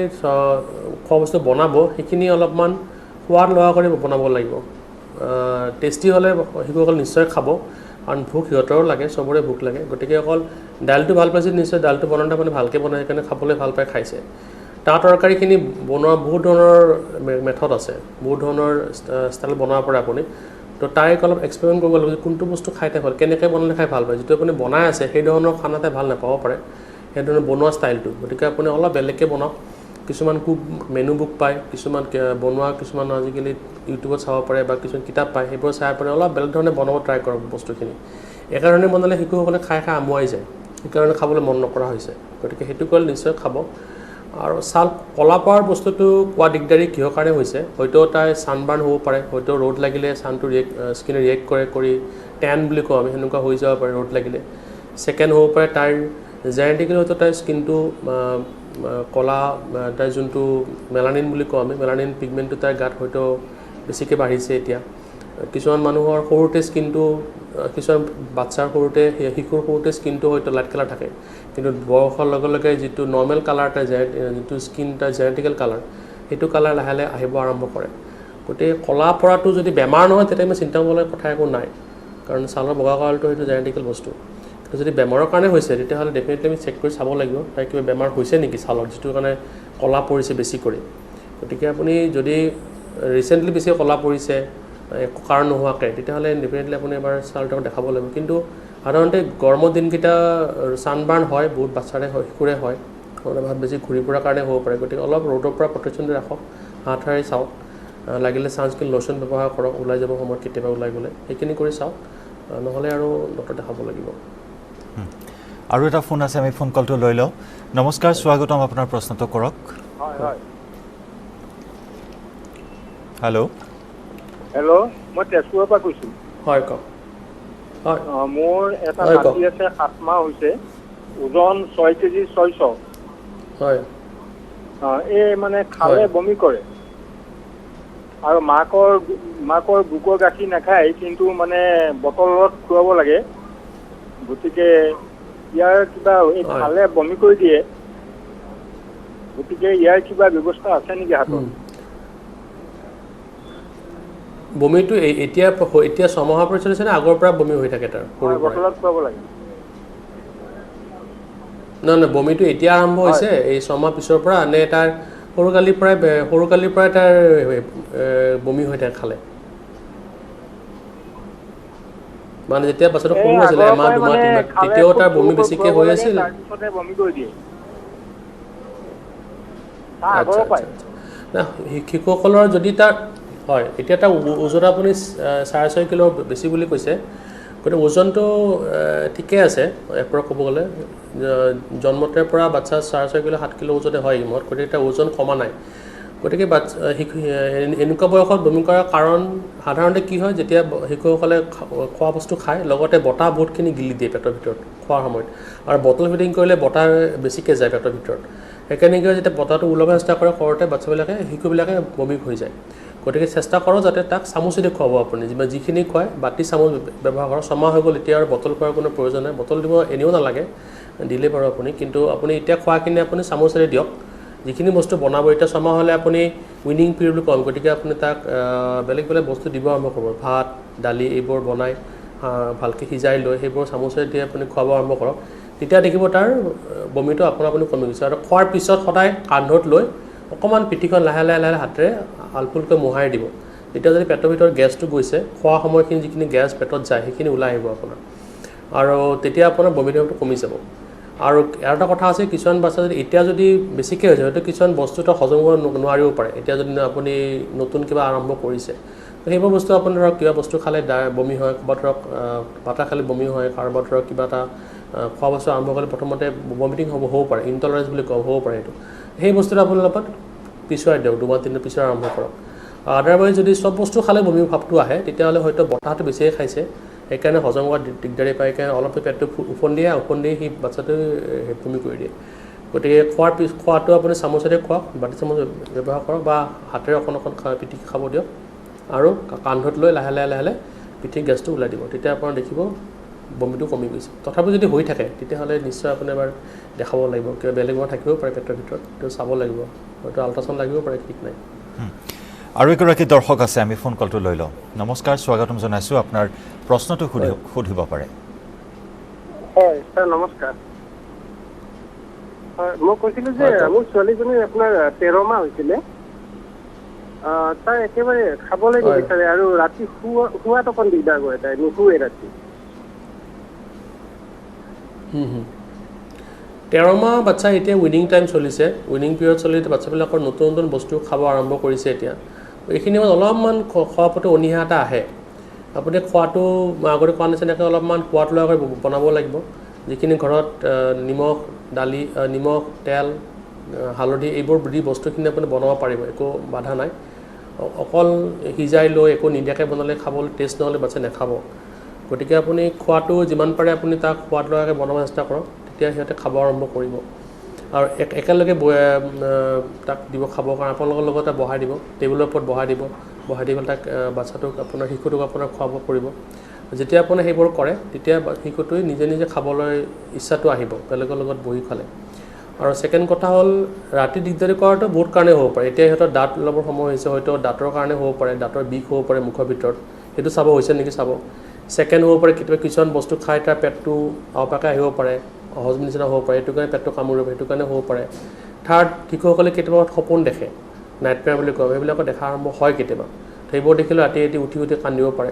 খোৱা বস্তু বনাব সেইখিনি অলপমান সোৱাদ লগা কৰি বনাব লাগিব টেষ্টি হ'লে শিশুসকল নিশ্চয় খাব কাৰণ ভোক সিহঁতৰো লাগে চবৰে ভোক লাগে গতিকে অকল দাইলটো ভাল পাইছে নিশ্চয় দাইলটো বনাওঁতে আপুনি ভালকৈ বনাই সেইকাৰণে খাবলৈ ভাল পাই খাইছে তাৰ তৰকাৰীখিনি বনোৱা বহুত ধৰণৰ মেথড আছে বহুত ধৰণৰ ষ্টাইল বনাব পাৰে আপুনি তো তাইক অলপ এক্সপেৰিমেণ্ট কৰিব লাগিব কোনটো বস্তু খাই তাই ভাল কেনেকৈ বনালে খাই ভাল পায় যিটো আপুনি বনাই আছে সেই ধৰণৰ খানা তাই ভাল নাপাব পাৰে সেই ধৰণৰ বনোৱা ষ্টাইলটো গতিকে আপুনি অলপ বেলেগকৈ বনাওক কিছুমান কুক মেনু বুক পায় কিছুমান বনোৱা কিছুমান আজিকালি ইউটিউবত চাব পাৰে বা কিছুমান কিতাপ পায় সেইবোৰ চাই পেলাই অলপ বেলেগ ধৰণে বনাব ট্ৰাই কৰক বস্তুখিনি একেধৰণে বনালে শিশুসকলে খাই আমুৱাই যায় সেইকাৰণে খাবলৈ মন নকৰা হৈছে গতিকে সেইটো কৰিলে নিশ্চয় খাব আৰু ছাল কলা পৰাৰ বস্তুটো কোৱা দিগদাৰী কিহৰ কাৰণে হৈছে হয়তো তাই ছানবাৰ্ণ হ'ব পাৰে হয়তো ৰ'দ লাগিলে ছানটো স্কিনে ৰিয়েক্ট কৰি টেন বুলি কওঁ আমি সেনেকুৱা হৈ যাব পাৰে ৰ'দ লাগিলে ছেকেণ্ড হ'ব পাৰে তাইৰ জেনেটিকেলি হয়তো তাইৰ স্কিনটো কলা তাইৰ যোনটো মেলানিন বুলি কওঁ আমি মেলানিন পিগমেণ্টটো তাইৰ গাত হয়তো বেছিকৈ বাঢ়িছে এতিয়া কিছুমান মানুহৰ সৰুতে স্কিনটো কিছুমান বাচ্চাৰ সৰুতে শিশুৰ সৰুতে স্কিনটো হয়তো লাইট কালাৰ থাকে কিন্তু বয়সৰ লগে লগে যিটো নৰ্মেল কালাৰ তাই যিটো স্কিন তাই জেনেটিকেল কালাৰ সেইটো কালাৰ লাহে লাহে আহিব আৰম্ভ কৰে গতিকে কলা পৰাটো যদি বেমাৰ নহয় তেতিয়া আমি চিন্তা কৰিবলৈ কথা একো নাই কাৰণ ছালৰ বগা কালাৰটো সেইটো জেনেটিকেল বস্তু কিন্তু যদি বেমাৰৰ কাৰণে হৈছে তেতিয়াহ'লে ডেফিনেটলি আমি চেক কৰি চাব লাগিব তাই কিবা বেমাৰ হৈছে নেকি ছালৰ যিটো কাৰণে কলা পৰিছে বেছি কৰি গতিকে আপুনি যদি ৰিচেণ্টলি বেছি কলা পৰিছে একো কাৰণ নোহোৱাকৈ তেতিয়াহ'লে ডেফিনেটলি আপুনি এবাৰ ছালটোক দেখাব লাগিব কিন্তু সাধাৰণতে গৰমৰ দিনকেইটা ছানবাৰ্ণ হয় বহুত বাচ্চাৰে হয় শিশুৰে হয় ভাত বেছি ঘূৰি ফুৰাৰ কাৰণে হ'ব পাৰে গতিকে অলপ ৰ'দৰ পৰা প্ৰটেকশ্যন দি ৰাখক হাত সাৰি চাওক লাগিলে ছানস্ক্ৰীন লোশ্যন ব্যৱহাৰ কৰক ওলাই যাব সময়ত কেতিয়াবা ওলাই গ'লে সেইখিনি কৰি চাওক নহ'লে আৰু ডক্টৰ দেখাব লাগিব আৰু এটা ফোন আছে আমি ফোন কলটো লৈ লওঁ নমস্কাৰ স্বাগতম আপোনাৰ প্ৰশ্নটো কৰক হেল্ল' হেল্ল' মই তেজপুৰৰ পৰা কৈছোঁ হয় কওক হয় মোৰ এটা নাতি আছে 7 মাহ হৈছে ওজন 6 কেজি 600 হয় এই মানে খালে বমি কৰে আৰু মাকৰ বুকৰ গাখীৰ নাখায় কিন্তু মানে বটলত খুৱাব লাগে গতিকে ইয়াৰ কিবা এই খালে বমি কৰি দিয়ে গতিকে ইয়াৰ কিবা ব্যৱস্থা আছে নেকি হাতত বমিটো এতিয়া ছমাহৰ পৰা চলিছে নে আগৰ পৰা বমি হৈ থাকে তাৰ বটলত খুৱাব লাগে নহয় বমিটো এতিয়া আৰম্ভ হৈছে এই ছমাহ পিছৰ পৰা নে তাৰ সৰুকালিৰ পৰাই তাৰ বমি হৈ থাকে খালে মানে যেতিয়া বাচ্চাটো সৰু আছিলে এমাহ দুমাহ তিনিমাহ তেতিয়াও তাৰ বমি বেছিকৈ হৈ আছিল শিশুসকলৰ যদি তাৰ হয় এতিয়া তাৰ ওজন আপুনি 6.5 কিলো বেছি বুলি কৈছে গতিকে ওজনটো ঠিকে আছে এপৰা ক'ব গ'লে জন্মতে পৰা বাচ্চা 6.5 কিলো 7 কিলো ওজনে হয় ইমত গতিকে তাৰ ওজন কমা নাই গতিকে এনেকুৱা বয়সত বমি কৰাৰ কাৰণ সাধাৰণতে কি হয় যেতিয়া শিশুসকলে খোৱা বস্তু খায় লগতে বতাহ বহুতখিনি গিলি দিয়ে পেটৰ ভিতৰত খোৱাৰ সময়ত আৰু বটল ফিডিং কৰিলে বতাহ বেছিকৈ যায় পেটৰ ভিতৰত সেইকাৰণে কি হয় যেতিয়া বতাহটো ওলাব চেষ্টা কৰে কৰোঁতে বাচ্চাবিলাকে শিশুবিলাকে বমি হৈ যায় গতিকে চেষ্টা কৰক যাতে তাক চামুচেদি খুৱাব আপুনি যিখিনি খুৱায় বাতি চামুচ ব্যৱহাৰ কৰক ছমাহ হৈ গ'ল এতিয়া আৰু বটল খোৱাৰ কোনো প্ৰয়োজন নাই বটল দিব এনেও নালাগে দিলে বাৰু আপুনি কিন্তু আপুনি এতিয়া খোৱাখিনি আপুনি চামুচেৰে দিয়ক যিখিনি বস্তু বনাব এতিয়া ছমাহ হ'লে আপুনি উইনিং পিৰিয়ড বুলি ক'ম গতিকে আপুনি তাক বেলেগ বেলেগ বস্তু দিব আৰম্ভ কৰিব ভাত দালি এইবোৰ বনাই ভালকৈ সিজাই লৈ সেইবোৰ চামুচেৰে দি আপুনি খুৱাব আৰম্ভ কৰক তেতিয়া দেখিব তাৰ বমিটো আপুনি কমি গৈছে আৰু খোৱাৰ পিছত সদায় কান্ধত লৈ অকণমান পিঠিখন লাহে লাহে লাহে হাতেৰে আলফুলকৈ মোহাৰি দিব তেতিয়া যদি পেটৰ ভিতৰত গেছটো গৈছে খোৱা সময়খিনি যিখিনি গেছ পেটত যায় সেইখিনি ওলাই আহিব আপোনাৰ আৰু তেতিয়া আপোনাৰ বমিটো কমি যাব আৰু এটা কথা আছে কিছুমান বাচ্চা যদি এতিয়া যদি বেছিকৈ হৈছে হয়তো কিছুমান বস্তুটো হজম কৰিব নোৱাৰিব পাৰে এতিয়া যদি আপুনি নতুন কিবা আৰম্ভ কৰিছে তো সেইবোৰ বস্তু আপুনি ধৰক কিবা বস্তু খালে বমি হয় ক'ৰবাত ধৰক বাটা খালে বমি হয় কাৰোবাৰ ধৰক কিবা এটা খোৱা বস্তু আৰম্ভ কৰিলে প্ৰথমতে ভমিটিং হ'ব পাৰে ইনটলাৰেঞ্চ বুলি ক'ব হ'ব পাৰে এইটো সেই বস্তুটো আপোনাৰ লগত পিছুৱাই দিয়ক 2-3 দিনৰ পিছত আৰম্ভ কৰক আদাৰৱাইজ যদি চব বস্তু খালে বমি ভাৱটো আহে তেতিয়াহ'লে হয়তো বতাহটো বেছিকৈ খাইছে সেইকাৰণে হজম হোৱা দিগদাৰী পায় কাৰণে অলপ পেটটো উফন্দি দিয়ে সেই বাচ্চাটো বমি কৰি দিয়ে গতিকে খোৱাটো আপুনি চামুচেৰে খুৱাওক বাতি চামুচ ব্যৱহাৰ কৰক বা হাতেৰে অকণ পিটিকি খাব দিয়ক আৰু কান্ধত লৈ লাহে লাহে লাহে লাহে পিঠিৰ গেছটো ওলাই দিব তেতিয়া আপোনাৰ দেখিব বমিটো কমি গৈছে তথাপি যদি হৈ থাকে তেতিয়াহ'লে নিশ্চয় আপুনি এবাৰ দেখাব লাগিব কিবা বেলেগ বেমাৰ থাকিব পাৰে পেটৰ ভিতৰত সেইটো চাব লাগিব হয়তো আল্ট্ৰাচাউণ্ড লাগিব পাৰে ঠিক নাই আৰু এগৰাকী দৰ্শক আছে আমি ফোন কলটো লৈ লওঁ নমস্কাৰ স্বাগতম জনাইছোঁ আপোনাৰ প্ৰশ্নটো সুধিব পাৰে হয় ছাৰ নমস্কাৰ হয় মই কৈছিলোঁ যে মোৰ ছোৱালীজনীৰ আপোনাৰ 13 মাহ হৈছিলে তাই একেবাৰে খাবলৈ নিবিচাৰে আৰু ৰাতি শোৱাত অকণ দিগদাৰ কৰে তাই নুশুৱে ৰাতি 13 মাহ বাচ্চা এতিয়া উইনিং টাইম চলিছে উইনিং পিৰিয়ড চলিতে বাচ্চাবিলাকৰ নতুন নতুন বস্তু খাব আৰম্ভ কৰিছে এতিয়া এইখিনি অলপমান খোৱাৰ প্ৰতি অনীহা এটা আহে আপুনি খোৱাটো আগতে কোৱা নিচিনাকৈ অলপমান সোৱাদ লগাকৈ বনাব লাগিব যিখিনি ঘৰত নিমখ দালি নিমখ তেল হালধি এইবোৰ দি বস্তুখিনি আপুনি বনাব পাৰিব একো বাধা নাই অকল সিজাই লৈ একো নিদিয়াকৈ বনালে খাবলৈ টেষ্ট নহ'লে বাচ্চাই নাখাব গতিকে আপুনি খোৱাটো যিমান পাৰে আপুনি তাক সোৱাদ লগাকৈ বনাব চেষ্টা কৰক তেতিয়া সিহঁতে খাব আৰম্ভ কৰিব আৰু একেলগে তাক দিব খাবৰ কাৰণে আপোনালোকৰ লগতে বহাই দিব টেবুলৰ ওপৰত বহাই দি পেলাই তাক বাচ্চাটোক আপোনাৰ শিশুটোক আপোনাৰ খুৱাব কৰিব যেতিয়া আপুনি সেইবোৰ কৰে তেতিয়া শিশুটোৱে নিজে নিজে খাবলৈ ইচ্ছাটো আহিব বেলেগৰ লগত বহি খালে আৰু ছেকেণ্ড কথা হ'ল ৰাতি দিগদাৰি কৰাটো বহুত কাৰণে হ'ব পাৰে এতিয়া সিহঁতৰ দাঁত ওলাবৰ সময় হৈছে হয়তো দাঁতৰ কাৰণে হ'ব পাৰে দাঁতৰ বিষ হ'ব পাৰে মুখৰ ভিতৰত সেইটো চাব হৈছে নেকি চাব ছেকেণ্ড হ'ব পাৰে কেতিয়াবা কিছুমান বস্তু খাই তাৰ পেটটো আওপাকে আহিব পাৰে হজম নিচিনা হ'ব পাৰে সেইটো কাৰণে পেটটো কামুৰিব সেইটো কাৰণে হ'ব পাৰে থাৰ্ড শিশুসকলে কেতিয়াবা সপোন দেখে নাইট মেয়াৰ বুলি কয় সেইবিলাকো দেখা আৰম্ভ হয় কেতিয়াবা সেইবোৰ দেখিলে ৰাতি উঠি কান্দিব পাৰে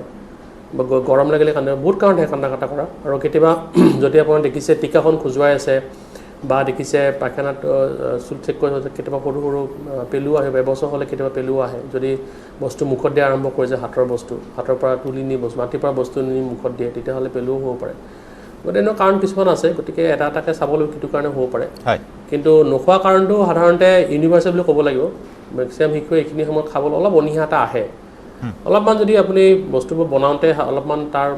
বা গৰম লাগিলে কান্দিব বহুত কাৰণ থাকে কান্দা কাটা কৰা আৰু কেতিয়াবা যদি আপোনাৰ দেখিছে টিকাখন খোজুৱাই আছে বা দেখিছে পায়খানাত চুল চেক কৰি কেতিয়াবা সৰু সৰু পেলু আহে এবছৰ হ'লে কেতিয়াবা পেলু আহে যদি বস্তু মুখত দিয়া আৰম্ভ কৰিছে হাতৰ পৰা তুলি নি বস্তু মাটিৰ পৰা বস্তু নি মুখত দিয়ে তেতিয়াহ'লে পেলুও হ'ব পাৰে গতিকে এনেকুৱা কাৰণ কিছুমান আছে গতিকে এটা এটাকৈ চাবলৈ সেইটো কাৰণে হ'ব পাৰে কিন্তু নোখোৱা কাৰণটো সাধাৰণতে ইউনিভাৰ্চেল বুলি ক'ব লাগিব মেক্সিমাম শিশুৱে এইখিনি সময়ত খাবলৈ অলপ অনীহা এটা আহে অলপমান যদি আপুনি বস্তুবোৰ বনাওঁতে অলপমান তাৰ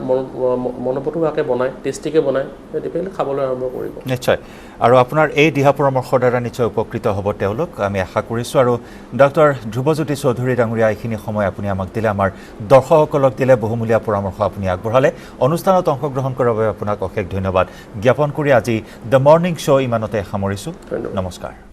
মনোপটুৱাকৈ বনায় টেষ্টিকৈ বনায় তেতিয়াহ'লে খাবলৈ আৰম্ভ কৰিব নিশ্চয় আৰু আপোনাৰ এই দিহা পৰামৰ্শৰ দ্বাৰা নিশ্চয় উপকৃত হ'ব তেওঁলোক আমি আশা কৰিছোঁ আৰু ডক্টৰ ধ্ৰুৱজ্যোতি চৌধুৰী ডাঙৰীয়া এইখিনি সময় আপুনি আমাক দিলে আমাৰ দৰ্শকসকলক দিলে বহুমূলীয়া পৰামৰ্শ আপুনি আগবঢ়ালে অনুষ্ঠানত অংশগ্ৰহণ কৰাৰ বাবে আপোনাক অশেষ ধন্যবাদ জ্ঞাপন কৰি আজি দ্য মৰ্ণিং শ্ব' ইমানতে সামৰিছোঁ নমস্কাৰ